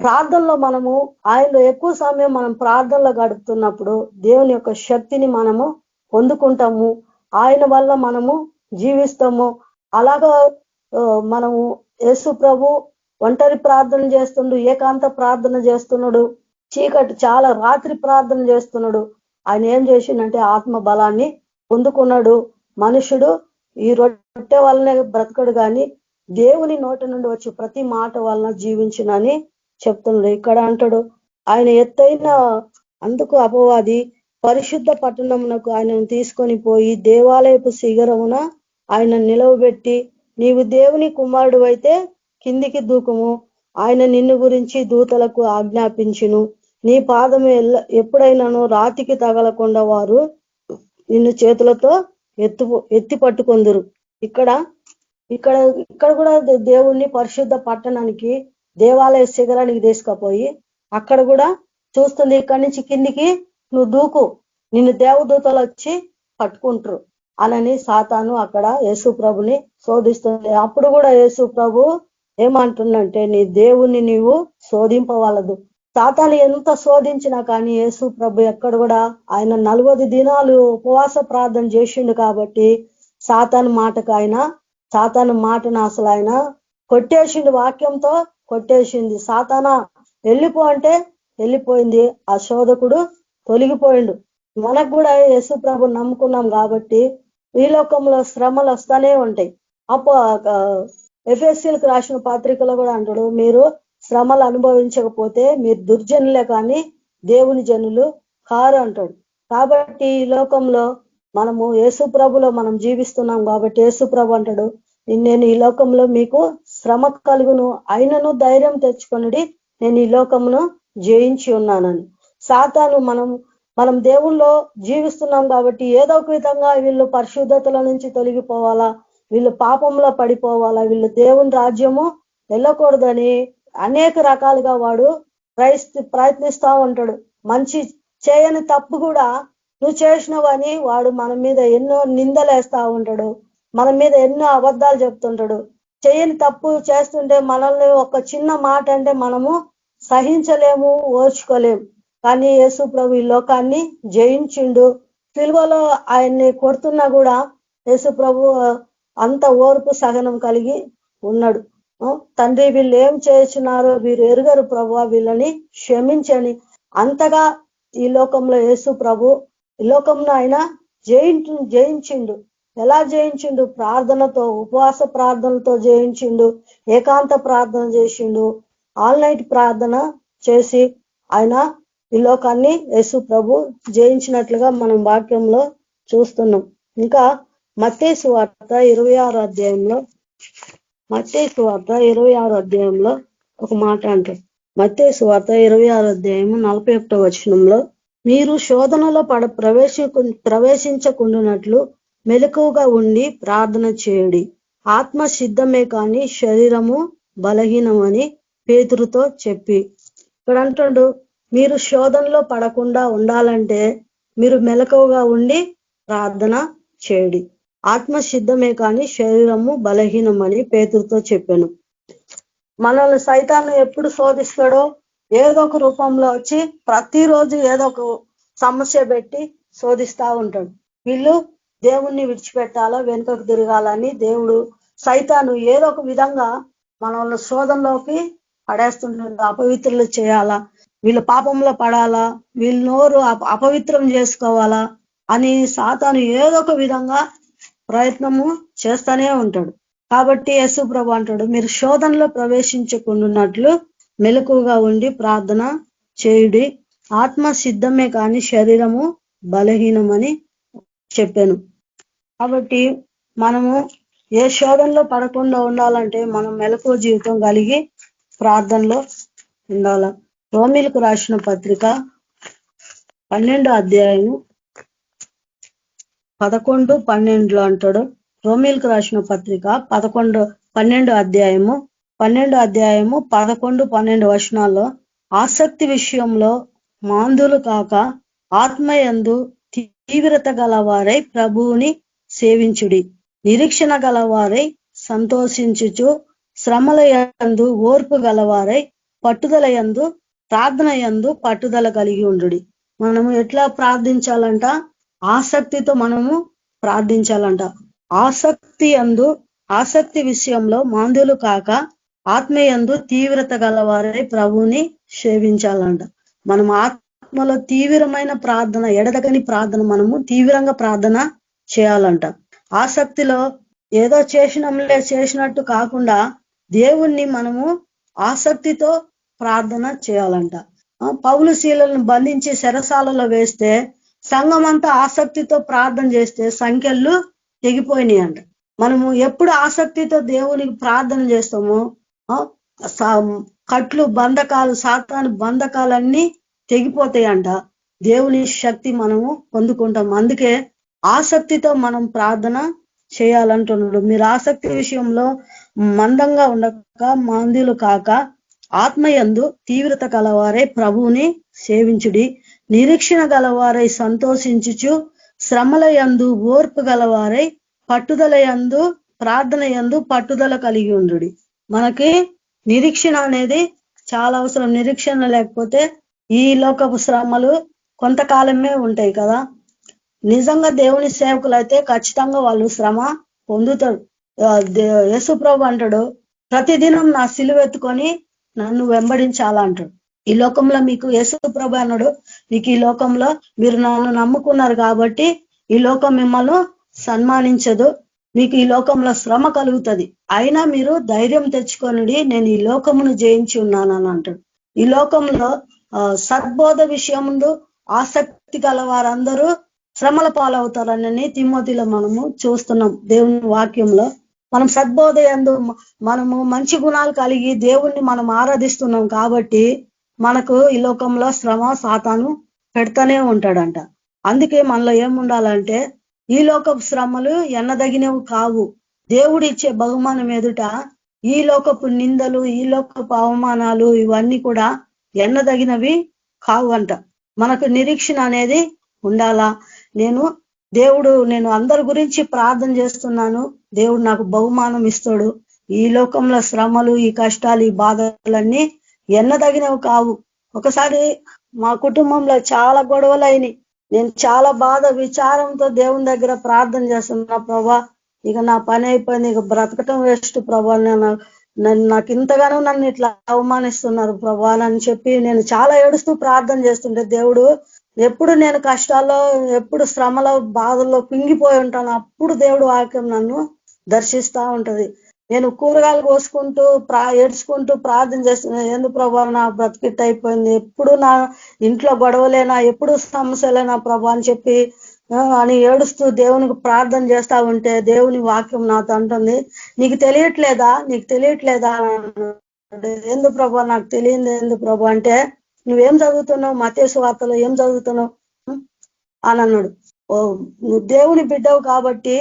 ప్రార్థనలో మనము ఆయనలో ఎక్కువ సమయం మనం ప్రార్థనలో గడుపుతున్నప్పుడు దేవుని యొక్క శక్తిని మనము పొందుకుంటాము, ఆయన వల్ల మనము జీవిస్తాము. అలాగా మనము యేసు ప్రభు ఒంటరి ప్రార్థన చేస్తుండు, ఏకాంత ప్రార్థన చేస్తున్నాడు, చీకటి చాలా రాత్రి ప్రార్థన చేస్తున్నాడు. ఆయన ఏం చేసిండంటే ఆత్మ బలాన్ని పొందుకున్నాడు. మనుషుడు ఈ రొట్టె వల్లనే బ్రతకడు, కానీ దేవుని నోట నుండి వచ్చి ప్రతి మాట వలన జీవించునని చెప్తున్నాడు. ఇక్కడ అంటాడు ఆయన ఎత్తైన అందుకు అపవాది పరిశుద్ధ పట్టణమునకు ఆయనను తీసుకొని పోయి దేవాలయపు శిఖరమున ఆయన నిలవబెట్టి, నీవు దేవుని కుమారుడు అయితే కిందికి దూకుము, ఆయన నిన్ను గురించి దూతలకు ఆజ్ఞాపించును, నీ పాదము ఎప్పుడైనాను రాతికి తగలకుండా వారు నిన్ను చేతులతో ఎత్తి పట్టుకొందురు. ఇక్కడ కూడా దేవుణ్ణి పరిశుద్ధ పట్టణానికి దేవాలయ శిఖరానికి తీసుకుపోయి అక్కడ కూడా చూస్తుంది, ఇక్కడి నుంచి కిందికి నువ్వు దూకు, నిన్ను దేవదూతలు వచ్చి పట్టుకుంటారు అనని సాతాను అక్కడ యేసు ప్రభుని శోధిస్తుంది. అప్పుడు కూడా యేసు ప్రభు ఏమంటుందంటే నీ దేవుణ్ణి నీవు శోధింపవలదు. సాతాను ఎంత శోధించినా కానీ యేసు ప్రభు ఎక్కడ కూడా ఆయన 40 దినాలు ఉపవాస ప్రార్థన చేసిండు కాబట్టి సాతాను మాటను అసలు ఆయన కొట్టేసిండు, వాక్యంతో కొట్టేసింది. సాతానా వెళ్ళిపో అంటే వెళ్ళిపోయింది, ఆ శోధకుడు తొలగిపోయిండు. మనకు కూడా యేసు ప్రభు నమ్ముకున్నాం కాబట్టి ఈ లోకంలో శ్రమలు వస్తానే ఉంటాయి. ఎఫెసీలకు రాసిన పత్రికలో కూడా అంటాడు, మీరు శ్రమలు అనుభవించకపోతే మీరు దుర్జనులే కానీ దేవుని జనులు కారు అంటాడు. కాబట్టి ఈ లోకంలో మనము యేసు ప్రభులో మనం జీవిస్తున్నాం కాబట్టి యేసు ప్రభు అంటాడు, నేను ఈ లోకంలో మీకు శ్రమ కలుగును, అయినను ధైర్యం తెచ్చుకొనుడి, నేను ఈ లోకమును జయించి ఉన్నానని. సాతాను మనం దేవుల్లో జీవిస్తున్నాం కాబట్టి ఏదో ఒక విధంగా వీళ్ళు పరిశుద్ధతల నుంచి తొలగిపోవాలా, వీళ్ళు పాపంలో పడిపోవాలా, వీళ్ళు దేవుని రాజ్యము వెళ్ళకూడదని అనేక రకాలుగా వాడు ప్రయత్నిస్తా ఉంటాడు. మంచి చేయని తప్పు కూడా నువ్వు చేసినవని వాడు మన మీద ఎన్నో నిందలేస్తా ఉంటాడు, మన మీద ఎన్నో అబద్ధాలు చెప్తుంటాడు. చేయని తప్పు చేస్తుంటే మనల్ని ఒక చిన్న మాట అంటే మనము సహించలేము, ఓర్చుకోలేము. కానీ యేసు ప్రభు ఈ లోకాన్ని జయించిండు. సిలువలో ఆయన్ని కొడుతున్నా కూడా యేసు ప్రభు అంత ఓర్పు సహనం కలిగి ఉన్నాడు. తండ్రి వీళ్ళు ఏం చేస్తున్నారో వీరు ఎరుగరు ప్రభు, వీళ్ళని క్షమించని అంతగా ఈ లోకంలో యేసు ప్రభు ఈ లోకంలో ఆయన జయించిండు. ఎలా జయించిండు? ప్రార్థనతో, ఉపవాస ప్రార్థనతో జయించిండు, ఏకాంత ప్రార్థన చేసిండు, ఆల్ నైట్ ప్రార్థన చేసి ఆయన ఈ లోకాన్ని యేసు ప్రభు జయించినట్లుగా మనం వాక్యంలో చూస్తున్నాం. ఇంకా మత్తయి సువార్త 26వ అధ్యాయంలో ఒక మాట అంటారు. మత్తయి సువార్త 26వ అధ్యాయము 41వ వచనంలో, మీరు శోధనలో ప్రవేశించకుండానట్లు మెలకువగా ఉండి ప్రార్థన చేయుడి, ఆత్మ సిద్ధమే కానీ శరీరము బలహీనమని పేతురుతో చెప్పి. ఇక్కడ అంటాడు మీరు శోధనలో పడకుండా ఉండాలంటే మీరు మెలకువగా ఉండి ప్రార్థన చేయుడి, ఆత్మ సిద్ధమే కానీ శరీరము బలహీనమని పేతురుతో చెప్పాను. మనల్ని సైతాను ఎప్పుడు శోధిస్తాడో ఏదో ఒక రూపంలో వచ్చి ప్రతిరోజు ఏదో ఒక సమస్య పెట్టి శోధిస్తా ఉంటాడు. వీళ్ళు దేవుణ్ణి విడిచిపెట్టాలా, వెనుకకు తిరగాలని దేవుడు సైతాను ఏదో ఒక విధంగా మనల్ని శోధనలోకి పడేస్తుంటాడు. అపవిత్రులు చేయాలా, వీళ్ళు పాపంలో పడాలా, వీళ్ళ నోరు అపవిత్రం చేసుకోవాలా అని సాతాను ఏదో ఒక విధంగా ప్రయత్నము చేస్తూనే ఉంటాడు. కాబట్టి యేసు ప్రభు అంటాడు మీరు శోధనలో ప్రవేశించకుండానట్లు మెలకువగా ఉండి ప్రార్థన చేయుడి, ఆత్మ సిద్ధమే కానీ శరీరము బలహీనమని చెప్పాను. కాబట్టి మనము ఏ శోధనలో పడకుండా ఉండాలంటే మనం మెలకువ జీవితం కలిగి ప్రార్థనలో ఉండాల. రోమీలకు రాసిన పత్రిక 12వ అధ్యాయము 11-12 అంటాడు. రోమీలకు రాసిన పత్రిక 12వ అధ్యాయము 11-12 వచనాల్లో ఆసక్తి విషయంలో మాందులు కాక ఆత్మయందు తీవ్రత గలవారై ప్రభువుని సేవించుడి, నిరీక్షణ గలవారై సంతోషించుచు, శ్రమల యందు ఓర్పు గలవారై పట్టుదల యందు ప్రార్థన యందు పట్టుదల కలిగి ఉండుడి. మనము ఎట్లా ప్రార్థించాలంట? ఆసక్తితో మనము ప్రార్థించాలంట. ఆసక్తి విషయంలో మాంద్యులు కాక ఆత్మయందు తీవ్రత గలవారై ప్రభువుని సేవించాలంట. మనం ఆత్మలో తీవ్రమైన ప్రార్థన, ఎడతగని ప్రార్థన, మనము తీవ్రంగా ప్రార్థన చేయాలంట. ఆసక్తిలో ఏదో చేసినట్టు కాకుండా దేవుణ్ణి మనము ఆసక్తితో ప్రార్థన చేయాలంట. పౌలు శీలను బంధించి చెరసాలలో వేస్తే సంఘం అంతా ఆసక్తితో ప్రార్థన చేస్తే సంఖ్యలు తెగిపోయినాయి అంట. మనము ఎప్పుడు ఆసక్తితో దేవునికి ప్రార్థన చేస్తామో కట్లు, బంధకాలు, సాతాను బంధకాలన్నీ తెగిపోతాయంట. దేవుని శక్తి మనము పొందుకుంటాం. అందుకే ఆసక్తితో మనం ప్రార్థన చేయాలంటున్నాడు. మీరు ఆసక్తి విషయంలో మందంగా ఉండక మందులు కాక ఆత్మయందు తీవ్రత గలవారై ప్రభువుని సేవించుడి, నిరీక్షణ గలవారై సంతోషించుచు, శ్రమల యందు ఓర్పు గలవారై పట్టుదల యందు ప్రార్థన యందు పట్టుదల కలిగి ఉండుడి. మనకి నిరీక్షణ అనేది చాలా అవసరం. నిరీక్షణ లేకపోతే ఈ లోకపు శ్రమలు కొంతకాలమే ఉంటాయి కదా. నిజంగా దేవుని సేవకులు అయితే ఖచ్చితంగా వాళ్ళు శ్రమ పొందుతారు. యేసుప్రభు అంటాడు, ప్రతిదినం నా సిలువెత్తుకొని నన్ను వెంబడించాలంటాడు. ఈ లోకంలో మీకు యేసుప్రభు అన్నాడు, మీకు ఈ లోకంలో మీరు నన్ను నమ్ముకున్నారు కాబట్టి ఈ లోకం మిమ్మల్ని సన్మానించదు, మీకు ఈ లోకంలో శ్రమ కలుగుతుంది, అయినా మీరు ధైర్యం తెచ్చుకొనుడి, నేను ఈ లోకమును జయించి ఉన్నానని అంటాడు. ఈ లోకంలో సద్బోధ విషయముందు ఆసక్తి గల వారందరూ శ్రమల పాలవుతారని తిమోతిలో మనము చూస్తున్నాం. దేవుని వాక్యంలో మనం సద్బోధ యందు మనము మంచి గుణాలు కలిగి దేవుణ్ణి మనం ఆరాధిస్తున్నాం కాబట్టి మనకు ఈ లోకంలో శ్రమ సాతాను పెడతానే ఉంటాడంట. అందుకే మనలో ఏముండాలంటే ఈ లోకపు శ్రమలు ఎన్నదగినవి కావు. దేవుడు ఇచ్చే బహుమానం ఎదుట ఈ లోకపు నిందలు, ఈ లోకపు అవమానాలు ఇవన్నీ కూడా ఎన్నదగినవి కావు అంట. మనకు నిరీక్షణ అనేది ఉండాలా. నేను అందరి గురించి ప్రార్థన చేస్తున్నాను, దేవుడు నాకు బహుమానం ఇస్తాడు. ఈ లోకంలో శ్రమలు, ఈ కష్టాలు, ఈ బాధలన్నీ ఎన్నదగినవి కావు. ఒకసారి మా కుటుంబంలో చాలా గొడవలు అయినాయి. నేను చాలా బాధ విచారంతో దేవుని దగ్గర ప్రార్థన చేస్తున్నా, ప్రభా ఇక నా పని అయిపోయింది, ఇక బ్రతకటం వేస్ట్ ప్రభా, నాకు ఇంతగానో నన్ను ఇట్లా అవమానిస్తున్నారు ప్రభా అని చెప్పి నేను చాలా ఏడుస్తూ ప్రార్థన చేస్తుంటే దేవుడు ఎప్పుడు నేను కష్టాల్లో, ఎప్పుడు శ్రమలో, బాధల్లో కుంగిపోయి ఉంటాను, అప్పుడు దేవుడు వాక్యం నన్ను దర్శిస్తా ఉంటది. నేను కూరగాయలు కోసుకుంటూ ఏడ్చుకుంటూ ప్రార్థన చేస్తున్నాను, ఎందుకు ప్రభా నా బ్రతికిట్ అయిపోయింది, ఎప్పుడు నా ఇంట్లో గొడవలేనా, ఎప్పుడు సమస్యలేనా ప్రభా అని చెప్పి అని ఏడుస్తూ దేవునికి ప్రార్థన చేస్తా ఉంటే దేవుని వాక్యం నాతో అంటుంది, నీకు తెలియట్లేదా ఎందుకు ప్రభా, నాకు తెలియదు ఎందుకు ప్రభా అంటే, నువ్వేం చదువుతున్నావు, మత్తయి సువార్తలో ఏం చదువుతున్నావు అని అన్నాడు. నువ్వు దేవుని బిడ్డవు కాబట్టి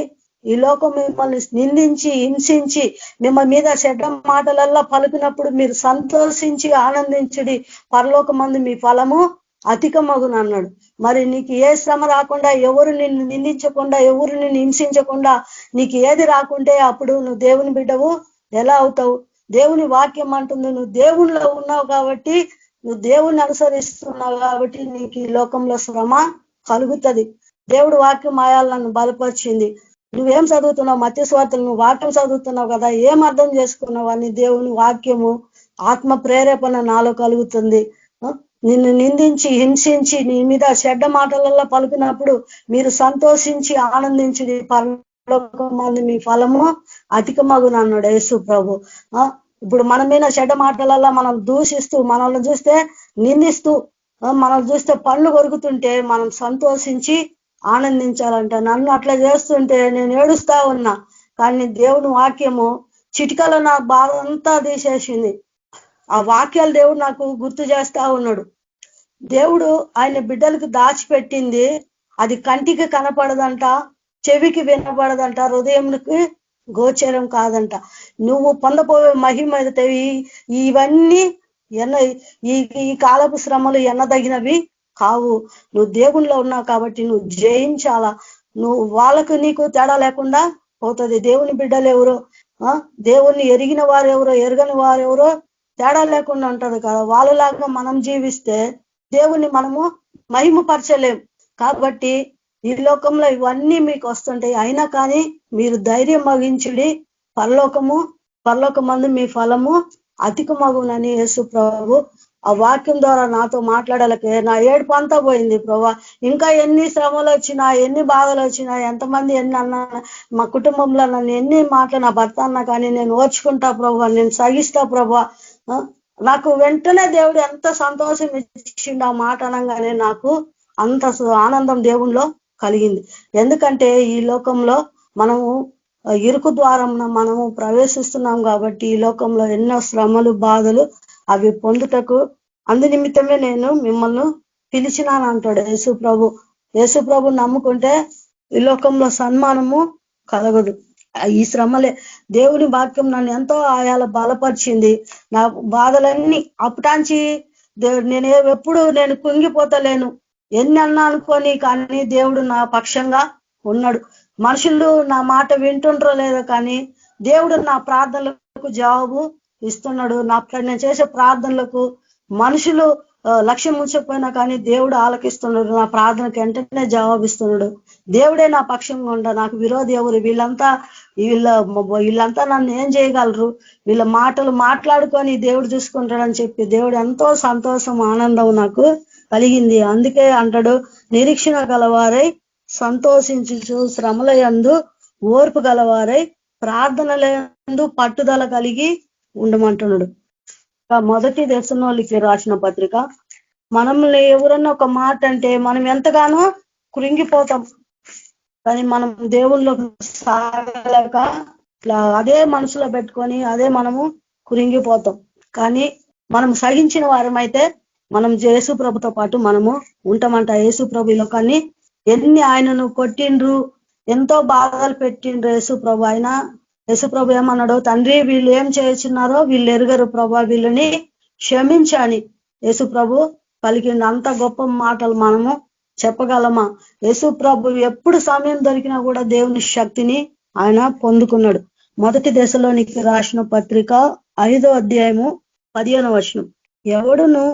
ఈ లోకం మిమ్మల్ని నిందించి హింసించి మిమ్మల్ని మీద చెడ్డ మాటలల్లా పలికినప్పుడు మీరు సంతోషించి ఆనందించుడి, పరలోకమందు మీ ఫలము అధికమగును అన్నాడు. మరి నీకు ఏ శ్రమ రాకుండా, ఎవరు నిన్ను నిందించకుండా, ఎవరు నిన్ను హింసించకుండా నీకు ఏది రాకుంటే అప్పుడు నువ్వు దేవుని బిడ్డవు ఎలా అవుతావు? దేవుని వాక్యం అంటుంది, నువ్వు దేవునిలో ఉన్నావు కాబట్టి, నువ్వు దేవుణ్ణి అనుసరిస్తున్నావు కాబట్టి నీకు ఈ లోకంలో శ్రమ కలుగుతుంది. దేవుడు వాక్యం ఆయాలను బలపరిచింది. నువ్వేం చదువుతున్నావు, మత్తయి సువార్తలు నువ్వు వాక్యం చదువుతున్నావు కదా, ఏం అర్థం చేసుకున్నావు అని దేవుని వాక్యము ఆత్మ ప్రేరేపణ నాలో కలుగుతుంది. నిన్ను నిందించి హింసించి నీ మీద చెడ్డ మాటలలో పలుకున్నప్పుడు మీరు సంతోషించి ఆనందించి పరలోకమందు మీ ఫలము అధికమగును అన్నాడు యేసు ప్రభు. ఇప్పుడు మన మీద చెడ్డ మాటలలో మనం దూషిస్తూ, మనల్ని చూస్తే నిందిస్తూ, మనల్ని చూస్తే పళ్ళు కొరుకుతుంటే మనం సంతోషించి ఆనందించాలంట. నన్ను అట్లా చేస్తుంటే నేను ఏడుస్తా ఉన్నా, కానీ దేవుని వాక్యము చిటికలో నా బాధ అంతా తీసేసింది. ఆ వాక్యాలు దేవుడు నాకు గుర్తు చేస్తా ఉన్నాడు. దేవుడు ఆయన బిడ్డలకు దాచిపెట్టింది అది కంటికి కనపడదంట, చెవికి వినపడదంట, హృదయంకి గోచరం కాదంట. నువ్వు పొందపోయే మహిమ ఇవన్నీ ఈ కాలపు శ్రమలు ఎన్నదగినవి కావు. నువ్వు దేవునిలో ఉన్నావు కాబట్టి నువ్వు జయించాలా. నువ్వు వాళ్ళకు నీకు తేడా లేకుండా పోతుంది. దేవుని బిడ్డలు ఎవరో, దేవుణ్ణి ఎరిగిన వారెవరో ఎరగని వారెవరో తేడా లేకుండా ఉంటది కదా. వాళ్ళలాగా మనం జీవిస్తే దేవుణ్ణి మనము మహిమపరచలేం. కాబట్టి ఈ లోకంలో ఇవన్నీ మీకు వస్తుంటాయి, అయినా కానీ మీరు ధైర్యం వహించుడి. పరలోకమందు మీ ఫలము అధికమగునని యేసు ప్రభు ఆ వాక్యం ద్వారా నాతో మాట్లాడాలకే నా ఏడుపు అంతా పోయింది ప్రభా. ఇంకా ఎన్ని శ్రమలు వచ్చినా, ఎన్ని బాధలు వచ్చినా, ఎంతమంది ఎన్ని అన్నా, మా కుటుంబంలో నన్ను ఎన్ని మాటలు నా భర్త అన్నా కానీ నేను ఓర్చుకుంటా ప్రభా, నేను సగిస్తా ప్రభా. నాకు వెంటనే దేవుడు ఎంత సంతోషం ఇచ్చిండు ఆ మాట అనగానే నాకు అంత ఆనందం దేవుణ్ణిలో కలిగింది. ఎందుకంటే ఈ లోకంలో మనము ఇరుకు ద్వారం మనము ప్రవేశిస్తున్నాం కాబట్టి ఈ లోకంలో ఎన్నో శ్రమలు బాధలు అవి పొందుటకు అందు నిమిత్తమే నేను మిమ్మల్ని పిలిచినాను అంటాడు యేసు ప్రభు. యేసు ప్రభు నమ్ముకుంటే ఈ లోకంలో సన్మానము కలగదు. ఈ శ్రమలే దేవుని వాక్యం నన్ను ఎంతో ఆయాల బలపరిచింది. నా బాధలన్నీ అప్పటాంచి నేను ఎప్పుడు నేను కుంగిపోతలేను. ఎన్ని అన్నా అనుకోని కానీ దేవుడు నా పక్షంగా ఉన్నాడు. మనుషులు నా మాట వింటుండ్రో లేదో కానీ దేవుడు నా ప్రార్థనలకు జవాబు ఇస్తున్నాడు. నేను చేసే ప్రార్థనలకు మనుషులు లక్ష్యం ఉంచకపోయినా కానీ దేవుడు ఆలకిస్తున్నాడు. నా ప్రార్థనకు వెంటనే జవాబిస్తున్నాడు. దేవుడే నా పక్షంగా ఉండ, నాకు విరోధి ఎవరు? వీళ్ళంతా నన్ను ఏం చేయగలరు? వీళ్ళ మాటలు మాట్లాడుకొని దేవుడు చూసుకుంటాడని చెప్పి దేవుడు ఎంతో సంతోషం ఆనందం నాకు కలిగింది. అందుకే అంటాడు, నిరీక్షణ గలవారై సంతోషించు, శ్రమల యందు ఓర్పు గలవారై ప్రార్థనలందు పట్టుదల కలిగి ఉండమంటున్నాడు. మొదటి దశలోనికి రాసిన పత్రిక. మనల్ని ఎవరన్నా ఒక మాట అంటే మనం ఎంతగానో కృంగిపోతాం, కానీ మనం దేవుళ్ళో సాగలేక అదే మనసులో పెట్టుకొని అదే మనము కృంగిపోతాం. కానీ మనం సహించిన వారమైతే మనం యేసు ప్రభుతో పాటు మనము ఉంటామంట. యేసు ప్రభు లోకాన్ని ఎన్ని ఆయనను కొట్టిండ్రు, ఎంతో బాధలు పెట్టిండ్రు యేసు ప్రభు. ఆయన యేసు ప్రభు ఏమన్నాడు, తండ్రి వీళ్ళు ఏం చేస్తున్నారో వీళ్ళు ఎరుగరు ప్రభా, వీళ్ళని క్షమించని యేసు ప్రభు పలికిండు. అంత గొప్ప మాటలు మనము చెప్పగలమా? యేసు ప్రభు ఎప్పుడు సమయం దొరికినా కూడా దేవుని శక్తిని ఆయన పొందుకున్నాడు. మొదటి దశలోనికి రాసిన పత్రిక 5వ అధ్యాయము 15వ వచనం. ఎవడును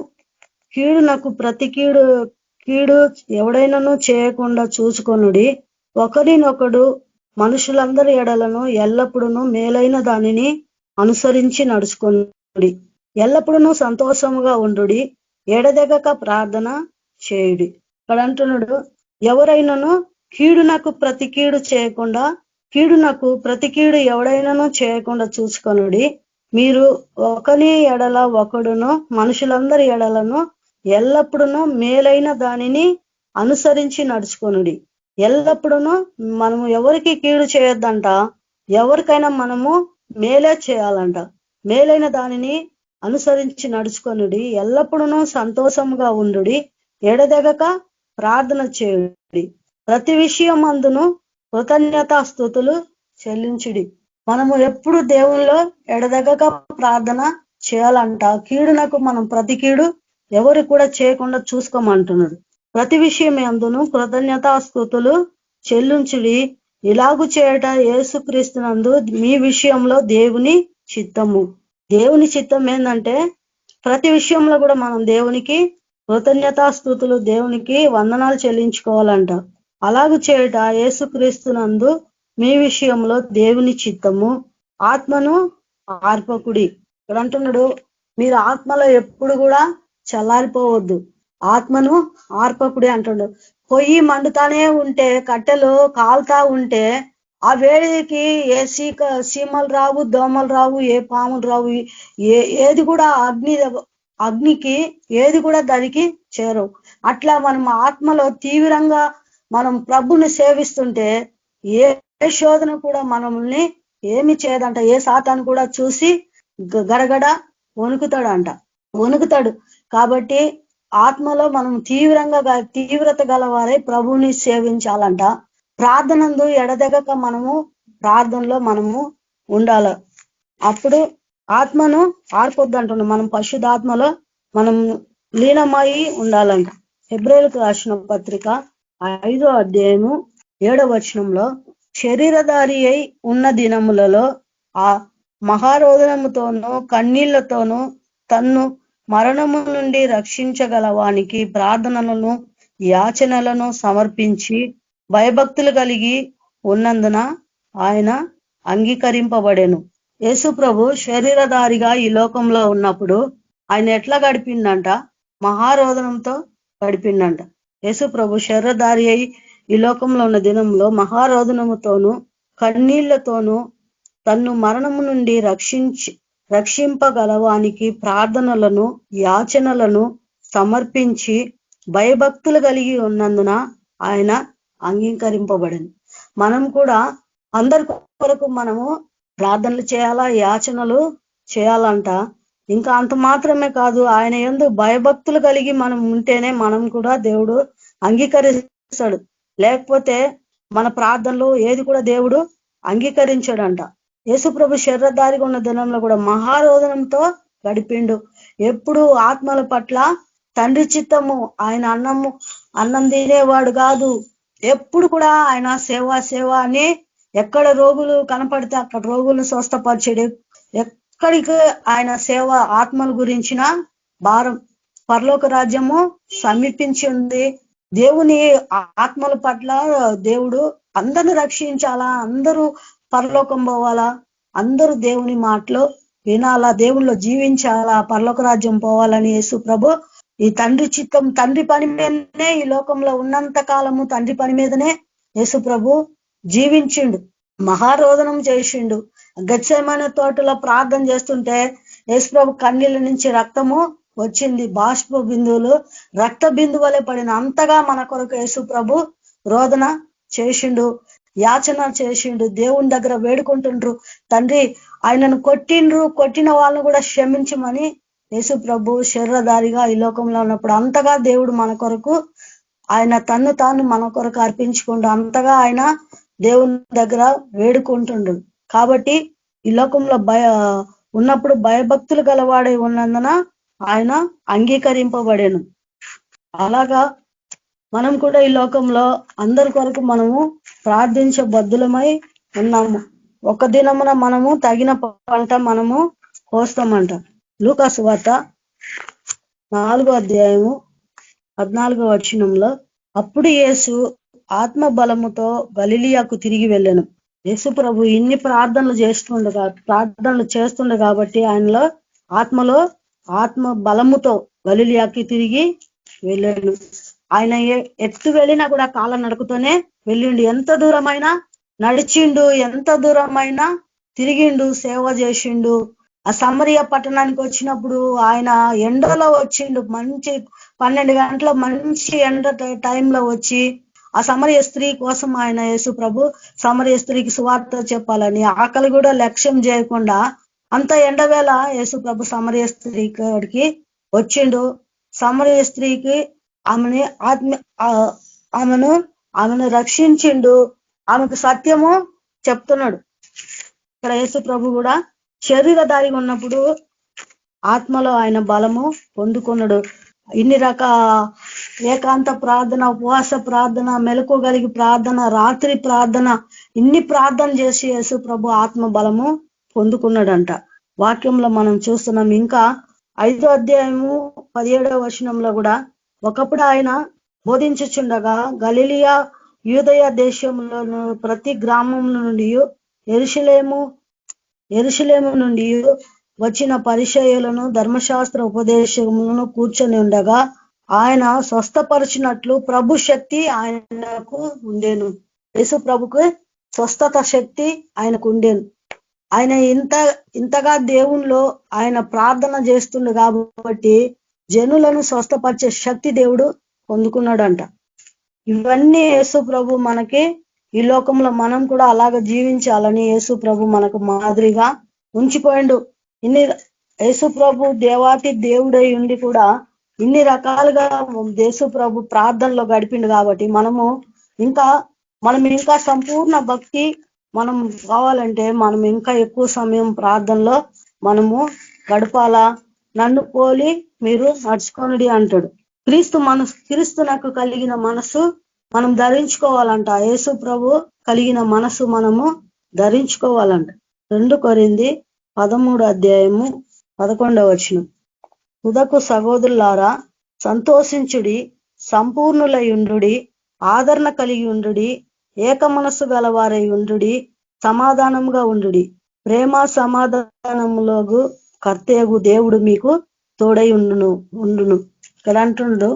కీడునకు ప్రతి కీడు ఎవడైనాను చేయకుండా చూసుకొనుడి. ఒకరినొకడు మనుషులందరి ఎడలను ఎల్లప్పుడూ మేలైన దానిని అనుసరించి నడుచుకొనుడి. ఎల్లప్పుడూ సంతోషముగా ఉండుడి, ఎడదెగక ప్రార్థన చేయుడి. ఇక్కడ అంటున్నాడు, ఎవరైనాను కీడునకు ప్రతి కీడు చేయకుండా, కీడునకు ప్రతి కీడు ఎవడైనాను చేయకుండా చూసుకొనుడి. మీరు ఒకని ఎడల ఒకడును మనుషులందరి ఎడలను ఎల్లప్పుడూ మేలైన దానిని అనుసరించి నడుచుకొనుడి. ఎల్లప్పుడూ మనము ఎవరికి కీడు చేయొద్దంట, ఎవరికైనా మనము మేలే చేయాలంట. మేలైన దానిని అనుసరించి నడుచుకొనుడి, ఎల్లప్పుడూ సంతోషంగా ఉండుడి, ఎడదెగక ప్రార్థన చేయుడి. ప్రతి విషయం అందును కృతజ్ఞతాస్తుతులు చెల్లించుడి. మనము ఎప్పుడు దేవుల్లో ఎడదెగక ప్రార్థన చేయాలంట. కీడునకు మనం ప్రతి కీడు ఎవరు కూడా చేయకుండా చూసుకోమంటున్నాడు. ప్రతి విషయం అందును కృతజ్ఞతాస్తుతులు చెల్లించుడి. ఇలాగు చేయట యేసుక్రీస్తునందు మీ విషయంలో దేవుని చిత్తము. దేవుని చిత్తం ఏంటంటే ప్రతి విషయంలో కూడా మనం దేవునికి కృతజ్ఞతాస్తుతులు, దేవునికి వందనాలు చెల్లించుకోవాలంట. అలాగు చేయట యేసుక్రీస్తునందు మీ విషయంలో దేవుని చిత్తము. ఆత్మను ఆర్పకుడి. ఇక్కడ అంటున్నాడు, మీరు ఆత్మలో ఎప్పుడు కూడా చల్లారిపోవద్దు, ఆత్మను ఆర్పకుడి అంటున్నాడు. పొయ్యి మండుతానే ఉంటే, కట్టెలు కాలుతా ఉంటే ఆ వేడికి ఏ సీమలు రావు, దోమలు రావు, ఏ పాములు రావు, ఏది కూడా అగ్నికి ఏది కూడా దానికి చేరవు. అట్లా మనం ఆత్మలో తీవ్రంగా మనం ప్రభుని సేవిస్తుంటే ఏ శోధన కూడా మనల్ని ఏమి చేయదంట. ఏ సాతాను కూడా చూసి గడగడ వణుకుతాడు. కాబట్టి ఆత్మలో మనం తీవ్రత గలవారై ప్రభుని సేవించాలంట. ప్రార్థనందు ఎడదెగక మనము ప్రార్థనలో మనము ఉండాల. అప్పుడు ఆత్మను ఆర్పొద్దంటున్నాం. మనం పరిశుద్ధాత్మలో మనం లీనమై ఉండాలంట. హెబ్రేయులకు రాసిన పత్రిక 5వ అధ్యాయము 7వ వచనంలో శరీరధారి అయి ఉన్న దినములలో ఆ మహారోదనముతోనూ కన్నీళ్లతోనూ తన్ను మరణము నుండి రక్షించగలవానికి ప్రార్థనలను యాచనలను సమర్పించి భయభక్తులు కలిగి ఉన్నందున ఆయన అంగీకరింపబడెను. యేసు ప్రభు శరీరధారిగా ఈ లోకంలో ఉన్నప్పుడు ఆయన ఎట్లా గడిపిండంట? మహారోదనంతో గడిపిండంట. యేసు ప్రభు శరీరధారి అయి ఈ లోకంలో ఉన్న దినంలో మహారోదనముతోనూ కన్నీళ్లతోనూ తన్ను మరణము నుండి రక్షింపగలవానికి ప్రార్థనలను యాచనలను సమర్పించి భయభక్తులు కలిగి ఉన్నందున ఆయన అంగీకరింపబడింది. మనం కూడా అందరి కొరకు మనము ప్రార్థనలు చేయాలా, యాచనలు చేయాలంట. ఇంకా అంత మాత్రమే కాదు, ఆయన యందు భయభక్తులు కలిగి మనం ఉంటేనే మనం కూడా దేవుడు అంగీకరిస్తాడు. లేకపోతే మన ప్రార్థనలు ఏది కూడా దేవుడు అంగీకరించాడంట. యేసుప్రభు శరీరధారిగా ఉన్న దినంలో కూడా మహారోదనంతో గడిపిండు. ఎప్పుడు ఆత్మల పట్ల తండ్రి చిత్తము, ఆయన అన్నం తినేవాడు కాదు. ఎప్పుడు కూడా ఆయన సేవ అని, ఎక్కడ రోగులు కనపడితే అక్కడ రోగులను స్వస్థపరిచేడు. ఎక్కడికి ఆయన సేవ, ఆత్మల గురించిన భారం. పరలోక రాజ్యము సమీపించి ఉంది. దేవుని ఆత్మల పట్ల దేవుడు అందరూ రక్షించాలా, అందరూ పరలోకం పోవాలా, అందరూ దేవుని మాటలు వినాలా, దేవుళ్ళో జీవించాలా, పరలోక రాజ్యం పోవాలని యేసు ప్రభు ఈ తండ్రి చిత్తం, తండ్రి పని మీదనే ఈ లోకంలో ఉన్నంత కాలము తండ్రి పని మీదనే యేసు ప్రభు జీవించిండు, మహారోదనం చేసిండు. గెత్సేమనే తోటలో ప్రార్థన చేస్తుంటే యేసు ప్రభు కన్నీళ్ళ నుంచి రక్తము వచ్చింది. బాష్ప బిందువులు రక్త బిందువులే పడిన అంతగా మన కొరకు యేసు ప్రభు రోదన చేసిండు, యాచన చేసిండు. దేవుని దగ్గర వేడుకుంటుండ్రు, తండ్రి ఆయనను కొట్టిన వాళ్ళను కూడా క్షమించమని. యేసు ప్రభు శరీరధారిగా ఈ లోకంలో ఉన్నప్పుడు అంతగా దేవుడు మన కొరకు ఆయన తన్ను తాను మన కొరకు అర్పించుకుంటూ అంతగా ఆయన దేవుని దగ్గర వేడుకుంటుండు. కాబట్టి ఈ లోకంలో ఉన్నప్పుడు భయభక్తులు గలవాడై ఉన్నందున ఆయన అంగీకరింపబడేను. అలాగా మనం కూడా ఈ లోకంలో అందరి కొరకు మనము ప్రార్థించే బద్దులమై ఉన్నాము. ఒక దినమున మనము తగిన పంట మనము కోస్తామంట. లూకాసు వార్త 4వ అధ్యాయము 14వ వచనంలో అప్పుడు యేసు ఆత్మ బలముతో గలిలియాకు తిరిగి వెళ్ళెను. యేసు ప్రభు ఇన్ని ప్రార్థనలు చేస్తుండే కాబట్టి ఆయనలో ఆత్మ బలముతో గలిలియాకి తిరిగి వెళ్ళాడు. ఆయన ఎత్తు వెళ్ళినా కూడా కాళ్ళ నడుకుతోనే వెళ్ళిండు. ఎంత దూరమైనా నడిచిండు, ఎంత దూరమైనా తిరిగిండు, సేవ చేసిండు. ఆ సమరయ పట్టణానికి వచ్చినప్పుడు ఆయన ఎండలో వచ్చిండు. మంచి 12 గంటల మంచి ఎండ టైంలో వచ్చి ఆ సమరయ స్త్రీ కోసం ఆయన యేసు ప్రభు సమరయ స్త్రీకి సువార్త చెప్పాలని ఆకలి కూడా లక్ష్యం చేయకుండా అంత ఎండవేళ యేసు ప్రభు సమరయ స్త్రీ కాడికి వచ్చిండు. సమరయ స్త్రీకి ఆమెను రక్షించిండు, ఆమెకు సత్యము చెప్తున్నాడు. ఇక్కడ యేసు ప్రభు కూడా శరీరధారిగా ఉన్నప్పుడు ఆత్మలో ఆయన బలము పొందుకున్నాడు. ఇన్ని ఏకాంత ప్రార్థన, ఉపవాస ప్రార్థన, మెలకువగలిగి ప్రార్థన, రాత్రి ప్రార్థన, ఇన్ని ప్రార్థన చేసి యేసు ప్రభు ఆత్మ బలము పొందుకున్నాడంట. వాక్యంలో మనం చూస్తున్నాం. ఇంకా 5వ అధ్యాయము 17వ వచనంలో కూడా ఒకప్పుడు ఆయన బోధించుచుండగా గలిలియా యూదయ దేశంలో ప్రతి గ్రామం నుండి యెరూషలేము నుండి వచ్చిన పరిచయులను ధర్మశాస్త్ర ఉపదేశములను కూర్చొని ఉండగా ఆయన స్వస్థపరిచినట్లు ప్రభు శక్తి ఆయనకు ఉండేను. యేసు ప్రభుకు స్వస్థత శక్తి ఆయనకు ఉండేను. ఆయన ఇంతగా దేవునిలో ఆయన ప్రార్థన చేస్తుండు కాబట్టి జనులను స్వస్థపరిచే శక్తి దేవుడు పొందుకున్నాడంట. ఇవన్నీ యేసు ప్రభు మనకి ఈ లోకంలో మనం కూడా అలాగ జీవించాలని యేసు ప్రభు మనకు మాదిరిగా ఉంచిపోయిండు. ఇన్ని యేసు ప్రభు దేవాతి దేవుడై ఉండి కూడా ఇన్ని రకాలుగా యేసు ప్రభు ప్రార్థనలో గడిపిండు కాబట్టి మనం ఇంకా సంపూర్ణ భక్తి మనం కావాలంటే మనం ఇంకా ఎక్కువ సమయం ప్రార్థనలో మనము గడపాలా. నన్ను పోలి మీరు నడుచుకోనుడి అంటాడు. క్రీస్తునకు కలిగిన మనసు మనం ధరించుకోవాలంట. యేసు ప్రభు కలిగిన మనసు మనము ధరించుకోవాలంట. 2 కొరింథీ 13:11 తుదకు సహోదరులారా సంతోషించుడి, సంపూర్ణులయుండుడి, ఆదరణ కలిగి ఉండుడి, ఏక మనస్సు గలవారై ఉండుడి, సమాధానంగా ఉండుడి. ప్రేమ సమాధానములోగు కర్తయగు దేవుడు మీకు తోడై ఉండును. ఇక్కడ అంటుండు,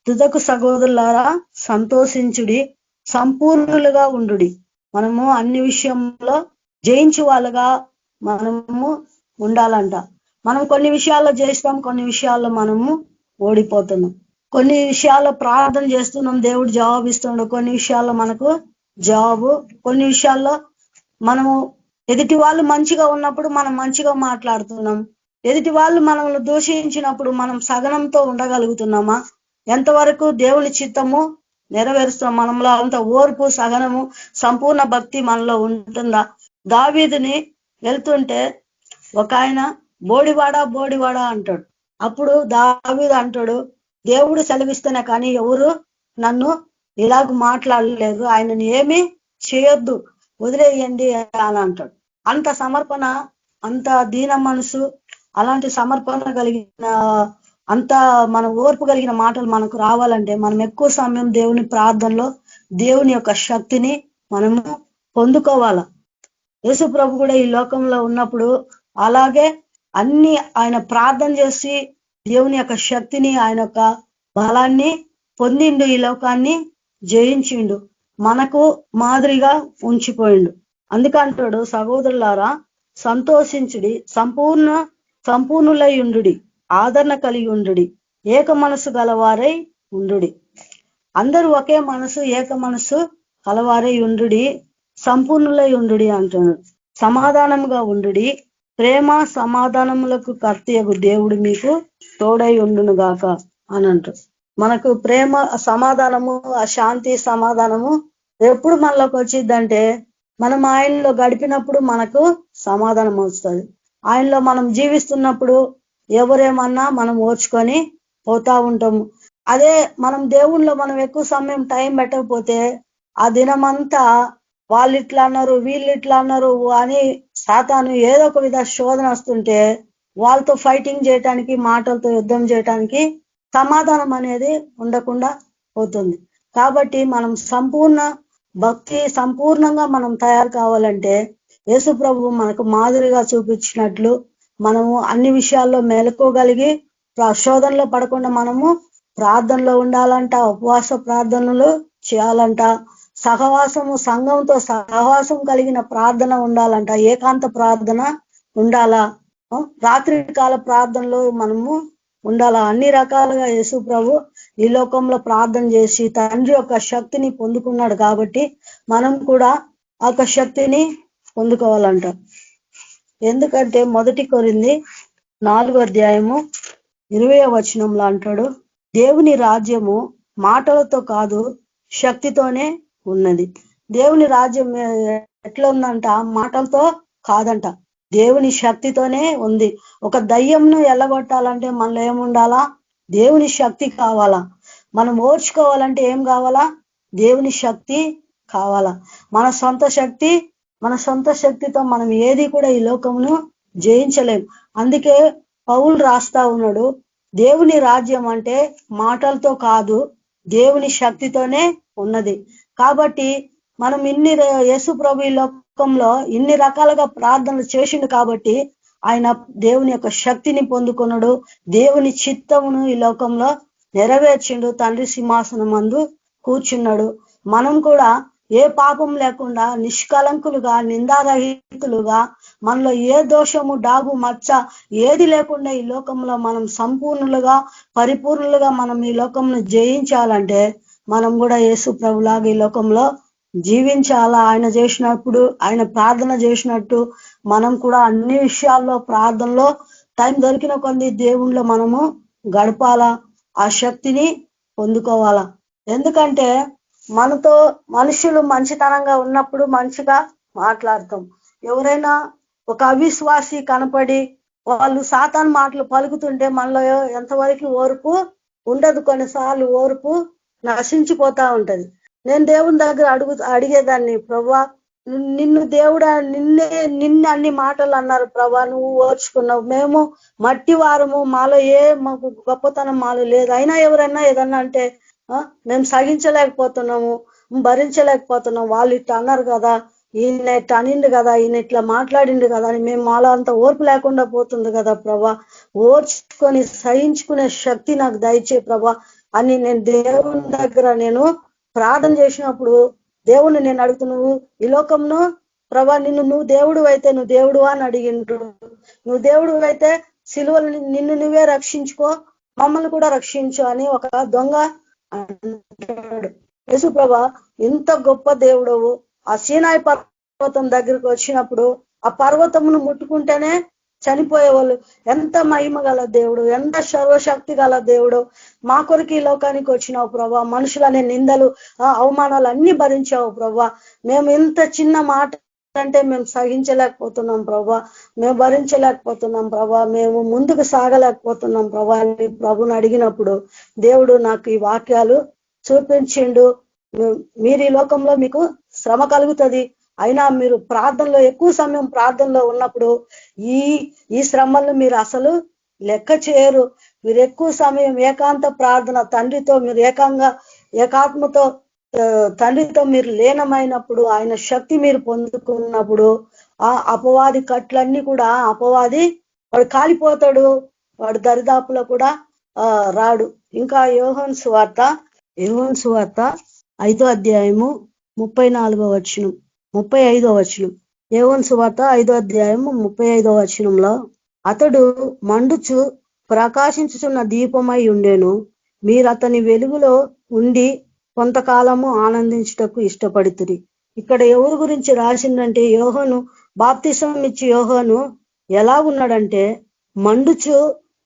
తుదకు సహోదరులారా సంతోషించుడి, సంపూర్ణులుగా ఉండుడి. మనము అన్ని విషయంలో జయించు వాళ్ళగా మనము ఉండాలంట. మనం కొన్ని విషయాల్లో జయిస్తాం, కొన్ని విషయాల్లో మనము ఓడిపోతున్నాం. కొన్ని విషయాల్లో ప్రార్థన చేస్తున్నాం, దేవుడు జవాబు ఇస్తున్నాడు. కొన్ని విషయాల్లో మనకు జవాబు, కొన్ని విషయాల్లో మనము ఎదుటి వాళ్ళు మంచిగా ఉన్నప్పుడు మనం మంచిగా మాట్లాడుతున్నాం. ఎదుటి వాళ్ళు మనల్ని దూషించినప్పుడు మనం సహనంతో ఉండగలుగుతున్నామా? ఎంతవరకు దేవుని చిత్తము నెరవేరుస్తాం? మనలో అంత ఓర్పు, సహనము, సంపూర్ణ భక్తి మనలో ఉంటుందా? దావీదుని వెళ్తుంటే ఒక ఆయన బోడివాడా అంటాడు. అప్పుడు దావీదు అంటాడు, దేవుడు సెలవిస్తేనే కానీ ఎవరు నన్ను ఇలాగ మాట్లాడలేదు, ఆయనని ఏమీ చేయొద్దు, వదిలేయండి అని అంటాడు. అంత సమర్పణ, అంత దీన మనసు, అలాంటి సమర్పణ కలిగిన, అంత మన ఓర్పు కలిగిన మాటలు మనకు రావాలంటే మనం ఎక్కువ సమయం దేవుని ప్రార్థనలో దేవుని యొక్క శక్తిని మనము పొందుకోవాలా. యేసు ప్రభు కూడా ఈ లోకంలో ఉన్నప్పుడు అలాగే అన్ని ఆయన ప్రార్థన చేసి దేవుని యొక్క శక్తిని, ఆయన యొక్క బలాన్ని పొందిండు, ఈ లోకాన్ని జయించిండు, మనకు మాదిరిగా ఉంచిపోయిండు. అందుకంటాడు, సహోదరులారా సంతోషించుడి, సంపూర్ణులై ఉండుడి, ఆదరణ కలిగి ఉండుడి, ఏక మనసు గలవారై ఉండుడి. అందరూ ఒకే మనసు, ఏక మనసు కలవారై ఉండుడి, సంపూర్ణులై ఉండుడి అంటున్నాడు. సమాధానంగా ఉండుడి, ప్రేమ సమాధానములకు కర్తయగు దేవుడు మీకు తోడై ఉండును గాక అని అంటారు. మనకు ప్రేమ, సమాధానము, ఆ శాంతి, సమాధానము ఎప్పుడు మనలోకి వచ్చిందంటే మనం ఆయనలో గడిపినప్పుడు మనకు సమాధానం వస్తుంది. ఆయనలో మనం జీవిస్తున్నప్పుడు ఎవరేమన్నా మనం ఓర్చుకొని పోతా ఉంటాము. అదే మనం దేవుణ్ణిలో మనం ఎక్కువ సమయం టైం పెట్టకపోతే ఆ దినమంతా వాళ్ళు ఇట్లా అన్నారు, వీళ్ళు ఇట్లా అన్నారు అని సాతాను ఏదో ఒక విధ శోధన వస్తుంటే వాళ్ళతో ఫైటింగ్ చేయటానికి, మాటలతో యుద్ధం చేయటానికి సమాధానం అనేది ఉండకుండా పోతుంది. కాబట్టి మనం సంపూర్ణ భక్తి, సంపూర్ణంగా మనం తయారు కావాలంటే యేసు ప్రభు మనకు మాదిరిగా చూపించినట్లు మనము అన్ని విషయాల్లో మేలుకోగలిగి శోధనలో పడకుండా మనము ప్రార్థనలో ఉండాలంట, ఉపవాస ప్రార్థనలు చేయాలంట, సహవాసము, సంఘంతో సహవాసం కలిగిన ప్రార్థన ఉండాలంట, ఏకాంత ప్రార్థన ఉండాలా, రాత్రి కాల ప్రార్థనలో మనము ఉండాలా. అన్ని రకాలుగా యేసు ప్రభు ఈ లోకంలో ప్రార్థన చేసి తండ్రి యొక్క శక్తిని పొందుకున్నాడు. కాబట్టి మనం కూడా ఆ శక్తిని పొందుకోవాలంట. ఎందుకంటే 1 కొరింథీ 4:20 అంటాడు, దేవుని రాజ్యము మాటలతో కాదు శక్తితోనే ఉన్నది. దేవుని రాజ్యం ఎట్లా ఉందంట? మాటలతో కాదంట, దేవుని శక్తితోనే ఉంది. ఒక దయ్యంను ఎల్లగొట్టాలంటే మనలో ఏముండాలా? దేవుని శక్తి కావాలా. మనం ఓర్చుకోవాలంటే ఏం కావాలా? దేవుని శక్తి కావాలా. మన సొంత శక్తితో మనం ఏది కూడా ఈ లోకమును జయించలేం. అందుకే పౌలు రాస్తా ఉన్నాడు, దేవుని రాజ్యం అంటే మాటలతో కాదు దేవుని శక్తితోనే ఉన్నది. కాబట్టి మనం యేసు ప్రభు ఈ లోకంలో ఇన్ని రకాలుగా ప్రార్థనలు చేసిండు కాబట్టి ఆయన దేవుని యొక్క శక్తిని పొందుకున్నాడు, దేవుని చిత్తమును ఈ లోకంలో నెరవేర్చిండు, తండ్రి సింహాసనం మందు కూర్చున్నాడు. మనం కూడా ఏ పాపం లేకుండా నిష్కలంకులుగా, నిందారహితులుగా, మనలో ఏ దోషము, డాగు, మచ్చ ఏది లేకుండా ఈ లోకంలో మనం సంపూర్ణులుగా, పరిపూర్ణులుగా మనం ఈ లోకంను జయించాలంటే మనం కూడా యేసు ప్రభులాగా ఈ లోకంలో జీవించాలా. ఆయన చేసినప్పుడు, ఆయన ప్రార్థన చేసినట్టు మనం కూడా అన్ని విషయాల్లో ప్రార్థనలో టైం దొరికిన కొన్ని దేవుళ్ళో మనము గడపాలా, ఆ శక్తిని పొందుకోవాలా. ఎందుకంటే మనతో మనుషులు మంచితనంగా ఉన్నప్పుడు మంచిగా మాట్లాడతాం. ఎవరైనా ఒక అవిశ్వాసి కనపడి వాళ్ళు సాతాను మాటలు పలుకుతుంటే మనలో ఎంతవరకు ఓర్పు ఉండదు. కొన్నిసార్లు ఓర్పు నశించిపోతా ఉంటది. నేను దేవుని దగ్గర అడిగేదాన్ని, ప్రభా నిన్ను దేవుడా నిన్ను అన్ని మాటలు అన్నారు ప్రభా, నువ్వు ఓర్చుకున్నావు. మేము మట్టి వారము, మాలో మాకు గొప్పతనం మాలో లేదు. అయినా ఎవరైనా ఏదన్నా అంటే మేము సహించలేకపోతున్నాము, భరించలేకపోతున్నాం. వాళ్ళు ఇట్లా అన్నారు కదా, ఈయన ఇట్లా అనిండు కదా, ఈయన ఇట్లా మాట్లాడిండు కదా అని మేము మాలో అంత ఓర్పు లేకుండా పోతుంది కదా ప్రభా. ఓర్చుకొని సహించుకునే శక్తి నాకు దయచే ప్రభా అని నేను దేవుని దగ్గర నేను ప్రార్థన చేసినప్పుడు దేవుణ్ణి నేను అడుగుతున్నావు, ఈ లోకంలో ప్రభా నువ్వు దేవుడు అయితే నువ్వు దేవుడు అని అడిగిండ్రు. నువ్వు దేవుడు అయితే సిలువలు నిన్ను నువ్వే రక్షించుకో, మమ్మల్ని కూడా రక్షించు అని ఒక దొంగ అంటాడు. యేసు ప్రభా ఇంత గొప్ప దేవుడవు. ఆ సీనాయి పర్వతం దగ్గరికి వచ్చినప్పుడు ఆ పర్వతమును ముట్టుకుంటేనే చనిపోయేవాళ్ళు. ఎంత మహిమ గల దేవుడు, ఎంత సర్వశక్తి గల దేవుడు. మా కొరకు ఈ లోకానికి వచ్చినావు ప్రభా. మనుషులనే నిందలు అవమానాలు అన్ని భరించావు ప్రభా. మేము ఇంత చిన్న మాట అంటే మేము సహించలేకపోతున్నాం ప్రభా, మేము భరించలేకపోతున్నాం ప్రభా, మేము ముందుకు సాగలేకపోతున్నాం ప్రభా అని ప్రభుని అడిగినప్పుడు దేవుడు నాకు ఈ వాక్యాలు చూపించిండు. మీరు ఈ లోకంలో మీకు శ్రమ కలుగుతుంది, అయినా మీరు ప్రార్థనలో ఎక్కువ సమయం ప్రార్థనలో ఉన్నప్పుడు ఈ శ్రమలను మీరు అసలు లెక్క చేయరు. మీరు ఎక్కువ సమయం ఏకాంత ప్రార్థన తండ్రితో మీరు ఏకాత్మతో తండ్రితో మీరు లీనమైనప్పుడు, ఆయన శక్తి మీరు పొందుకున్నప్పుడు ఆ అపవాది కట్లన్నీ కూడా అపవాది వాడు కాలిపోతాడు, వాడు దరిదాపులో కూడా రాడు. ఇంకా యోహాను సువార్త 5వ అధ్యాయము 34వ వచనం 35వ వచనం. యోహాను సువార్త 5వ అధ్యాయము 35వ వచనంలో, అతడు మండుచు ప్రకాశించుచున్న దీపమై ఉండేను, మీరు అతని వెలుగులో ఉండి కొంతకాలము ఆనందించుటకు ఇష్టపడుతురి. ఇక్కడ ఎవరి గురించి రాసిందంటే, యోహాను బాప్తిసం ఇచ్చి యోహాను ఎలా ఉన్నాడంటే మండుచు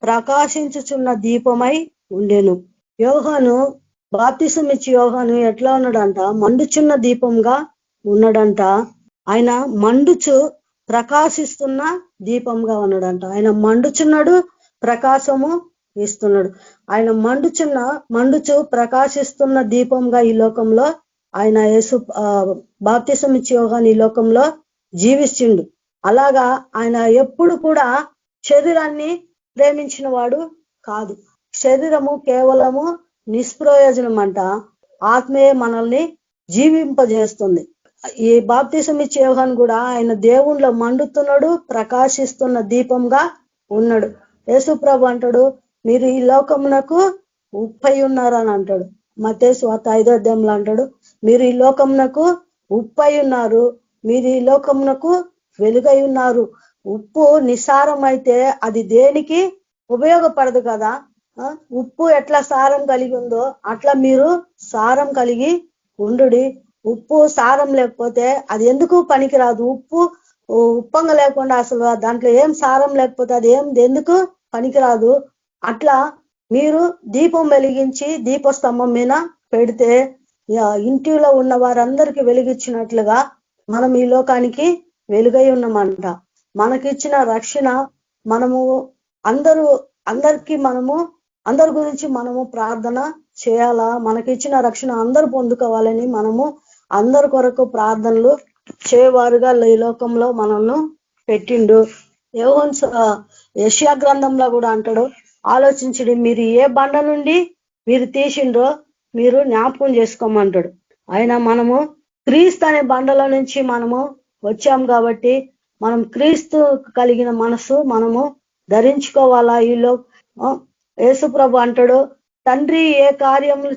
ప్రకాశించుచున్న దీపమై ఉండేను. యోహాను బాప్తిసం ఇచ్చి యోహాను ఎట్లా ఉన్నాడంట, మండుచున్న దీపంగా ఉన్నాడంట. ఆయన మండుచు ప్రకాశిస్తున్న దీపంగా ఉన్నాడంట. ఆయన మండుచున్నాడు, ప్రకాశము ఇస్తున్నాడు. ఆయన మండుచు ప్రకాశిస్తున్న దీపంగా ఈ లోకంలో ఆయన యేసు బాప్తిసం ఇచ్చి యోహాను ఈ లోకంలో జీవిస్తుండు. అలాగా ఆయన ఎప్పుడు కూడా శరీరాన్ని ప్రేమించిన వాడు కాదు. శరీరము కేవలము నిష్ప్రయోజనం అంట, ఆత్మీయ మనల్ని జీవింపజేస్తుంది. ఈ బాప్తిసం ఇచ్చే యోహాను కూడా ఆయన దేవుణ్ణిలో మండుతున్నాడు, ప్రకాశిస్తున్న దీపంగా ఉన్నాడు. యేసు ప్రభు అంటాడు, మీరు ఈ లోకమునకు ఉప్పై ఉన్నారు అని అంటాడు. మత్తయి సువార్త 5వ అధ్యాయంలో అంటాడు, మీరు ఈ లోకమునకు ఉప్పై ఉన్నారు, మీరు ఈ లోకమునకు వెలుగై ఉన్నారు. ఉప్పు నిసారం అయితే అది దేనికి ఉపయోగపడదు కదా. ఉప్పు ఎట్లా సారం కలిగి ఉందో అట్లా మీరు సారం కలిగి ఉండుడి. ఉప్పు సారం లేకపోతే అది ఎందుకు పనికిరాదు. ఉప్పు ఉప్పంగా లేకుండా అసలు దాంట్లో ఏం సారం లేకపోతే అది ఎందుకు పనికిరాదు. అట్లా మీరు దీపం వెలిగించి దీపస్తంభం మీద పెడితే ఇంటిలో ఉన్న వారందరికీ వెలిగించినట్లుగా మనం ఈ లోకానికి వెలుగై ఉన్నామంట. మనకిచ్చిన రక్షణ మనము అందరి గురించి మనము ప్రార్థన చేయాలా. మనకిచ్చిన రక్షణ అందరూ పొందుకోవాలని మనము అందరి కొరకు ప్రార్థనలు చేయవారుగా ఈ లోకంలో మనల్ని పెట్టిండు. యెషయా గ్రంథంలో కూడా అంటాడు, ఆలోచించండి, మీరు ఏ బండ నుండి మీరు తీసిండ్రో మీరు జ్ఞాపకం చేసుకోమంటాడు. అయినా మనము క్రీస్తు అనే బండల నుంచి మనము వచ్చాం కాబట్టి మనం క్రీస్తు కలిగిన మనసు మనము ధరించుకోవాలా. ఈలో యేసు ప్రభు అంటాడు, తండ్రి ఏ కార్యములు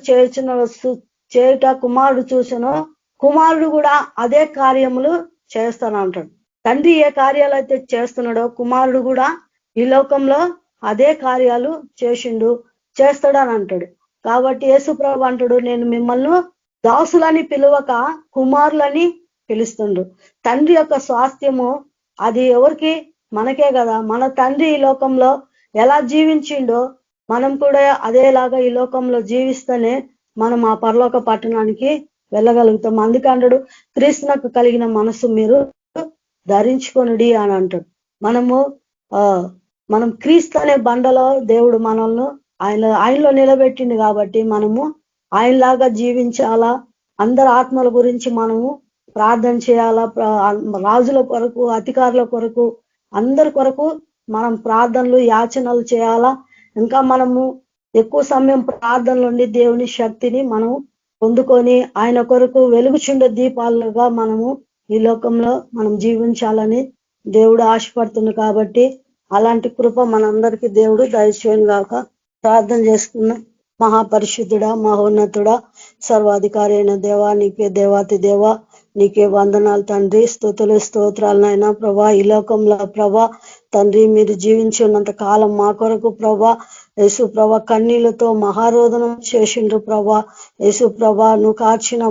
చేయుట కుమారుడు చూసినో కుమారుడు కూడా అదే కార్యములు చేస్తానంటాడు. తండ్రి ఏ కార్యాలు అయితే చేస్తున్నాడో కుమారుడు కూడా ఈ లోకంలో అదే కార్యాలు చేస్తాడని అంటాడు. కాబట్టి యేసు ప్రభు అంటాడు, నేను మిమ్మల్ని దాసులని పిలువక కుమారులని పిలుస్తుండ్రు. తండ్రి యొక్క స్వాస్థ్యము అది ఎవరికి? మనకే కదా. మన తండ్రి ఈ లోకంలో ఎలా జీవించిండో మనం కూడా అదేలాగా ఈ లోకంలో జీవిస్తేనే మనం ఆ పరలోక పట్టణానికి వెళ్ళగలుగుతాం. అందుకంటాడు, క్రీస్తునకు కలిగిన మనసు మీరు ధరించుకొనుడి అని అంటాడు. మనం క్రీస్తు అనే బండలో దేవుడు మనల్ని ఆయనలో నిలబెట్టింది కాబట్టి మనము ఆయనలాగా జీవించాలా. అందరి ఆత్మల గురించి మనము ప్రార్థన చేయాలా. రాజుల కొరకు, అధికారుల కొరకు, అందరి కొరకు మనం ప్రార్థనలు, యాచనలు చేయాలా. ఇంకా మనము ఎక్కువ సమయం ప్రార్థనలు ఉండి దేవుని శక్తిని మనం పొందుకొని ఆయన కొరకు వెలుగుచుండే దీపాలుగా మనము ఈ లోకంలో మనం జీవించాలని దేవుడు ఆశపడుతుంది. కాబట్టి అలాంటి కృప మనందరికీ దేవుడు దయచేయను గాక. ప్రార్థన చేసుకున్నాం. మహాపరిశుద్ధుడా, మహోన్నతుడా, సర్వాధికారి అయిన దేవా, నీకే దేవాతి దేవా, నీకే వందనాలు తండ్రి. స్తుతులు స్తోత్రాలనైనా ప్రభా. ఈ లోకంలో ప్రభా తండ్రి మీరు జీవించి ఉన్నంత కాలం మా కొరకు ప్రభా యేసు ప్రభా కన్నీళ్లతో మహారోధనం చేసిండ్రు ప్రభా. యేసు ప్రభా నువ్వు కార్చిన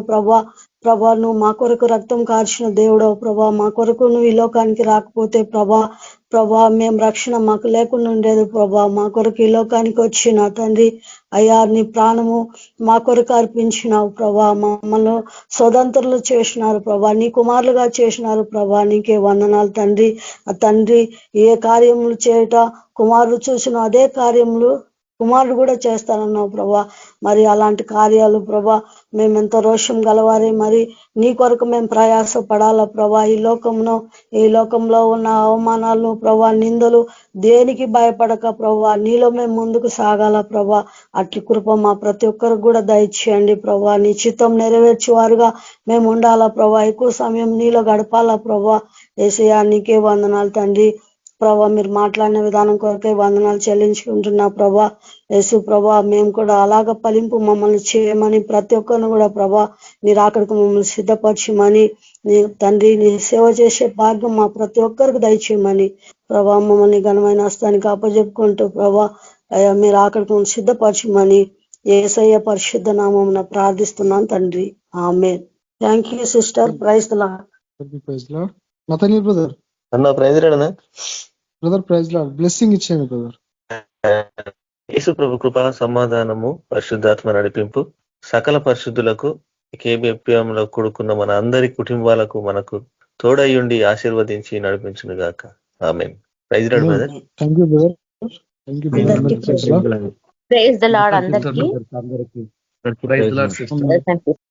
ప్రభా నువ్వు మా కొరకు రక్తం కార్చిన దేవుడవు ప్రభా. మా కొరకు నువ్వు ఈ లోకానికి రాకపోతే ప్రభా మేము రక్షణ మాకు లేకుండా ఉండేది ప్రభా. మా కొరకు ఈ లోకానికి వచ్చిన తండ్రి అయ్యా, నీ ప్రాణము మా కొరకు అర్పించినావు ప్రభా. మమ్మల్ని స్వతంత్రులు చేసినారు ప్రభా, నీ కుమారులుగా చేసినారు ప్రభా. నీకే వందనాలు తండ్రి. తండ్రి ఏ కార్యములు చేయట కుమారుడు చూసిన అదే కార్యములు కుమారుడు కూడా చేస్తానన్నావు ప్రభా. మరి అలాంటి కార్యాలు ప్రభా మేమెంతో రోషం గలవారే మరి నీ కొరకు మేము ప్రయాస పడాలా ప్రభా. ఈ లోకంలో ఉన్న అవమానాలను ప్రభా, నిందలు దేనికి భయపడక ప్రభా నీలో మేము ముందుకు సాగాల ప్రభా. అట్టి కృప మా ప్రతి ఒక్కరికి కూడా దయచేయండి ప్రభా. నీ చిత్తం నెరవేర్చేవారుగా మేము ఉండాలా ప్రభా. ఎక్కువ సమయం నీలో గడపాలా ప్రభా. యేసయ్యా నీకే వందనాలు తండ్రి. ప్రభా మీరు మాట్లాడిన విధానం కొరకే వందనాలు చెల్లించుకుంటున్నా ప్రభా. యేసు ప్రభా మేము కూడా అలాగ ఫలింపు మమ్మల్ని చేయమని ప్రతి ఒక్కరిని కూడా ప్రభా మీరు అక్కడికి మమ్మల్ని సిద్ధపరచమని తండ్రి నీ సేవ చేసే భాగ్యం మా ప్రతి ఒక్కరికి దయచేయమని ప్రభా మమ్మల్ని ఘనమైన హస్తానికి అప్పచెప్పుకుంటూ ప్రభా అయ్యా మీరు అక్కడికి మమ్మల్ని సిద్ధపరచమని యేసయ్య పరిశుద్ధ నామమున ప్రార్థిస్తున్నాను తండ్రి. ఆమేన్. Thank you sister. Praise the lord. Nathaniel brother అన్న ప్రైజ్ రాడనా బ్రదర్ ప్రైజ్ లార్డ్. బ్లెస్సింగ్ ఇచ్చేయండి బ్రదర్. యేసు ప్రభు కృపా సమాధానము పరిశుద్ధాత్మ నడిపింపు సకల పరిశుద్ధులకు కేబిఎంలో కూడుకున్న మన అందరి కుటుంబాలకు మనకు తోడయ్యుండి ఆశీర్వదించి నడిపించును గాక. ఆమేన్. Praise lord brother. Thank you brother. Thank you brother. Praise the lord అందరికీ. Praise the lord sister.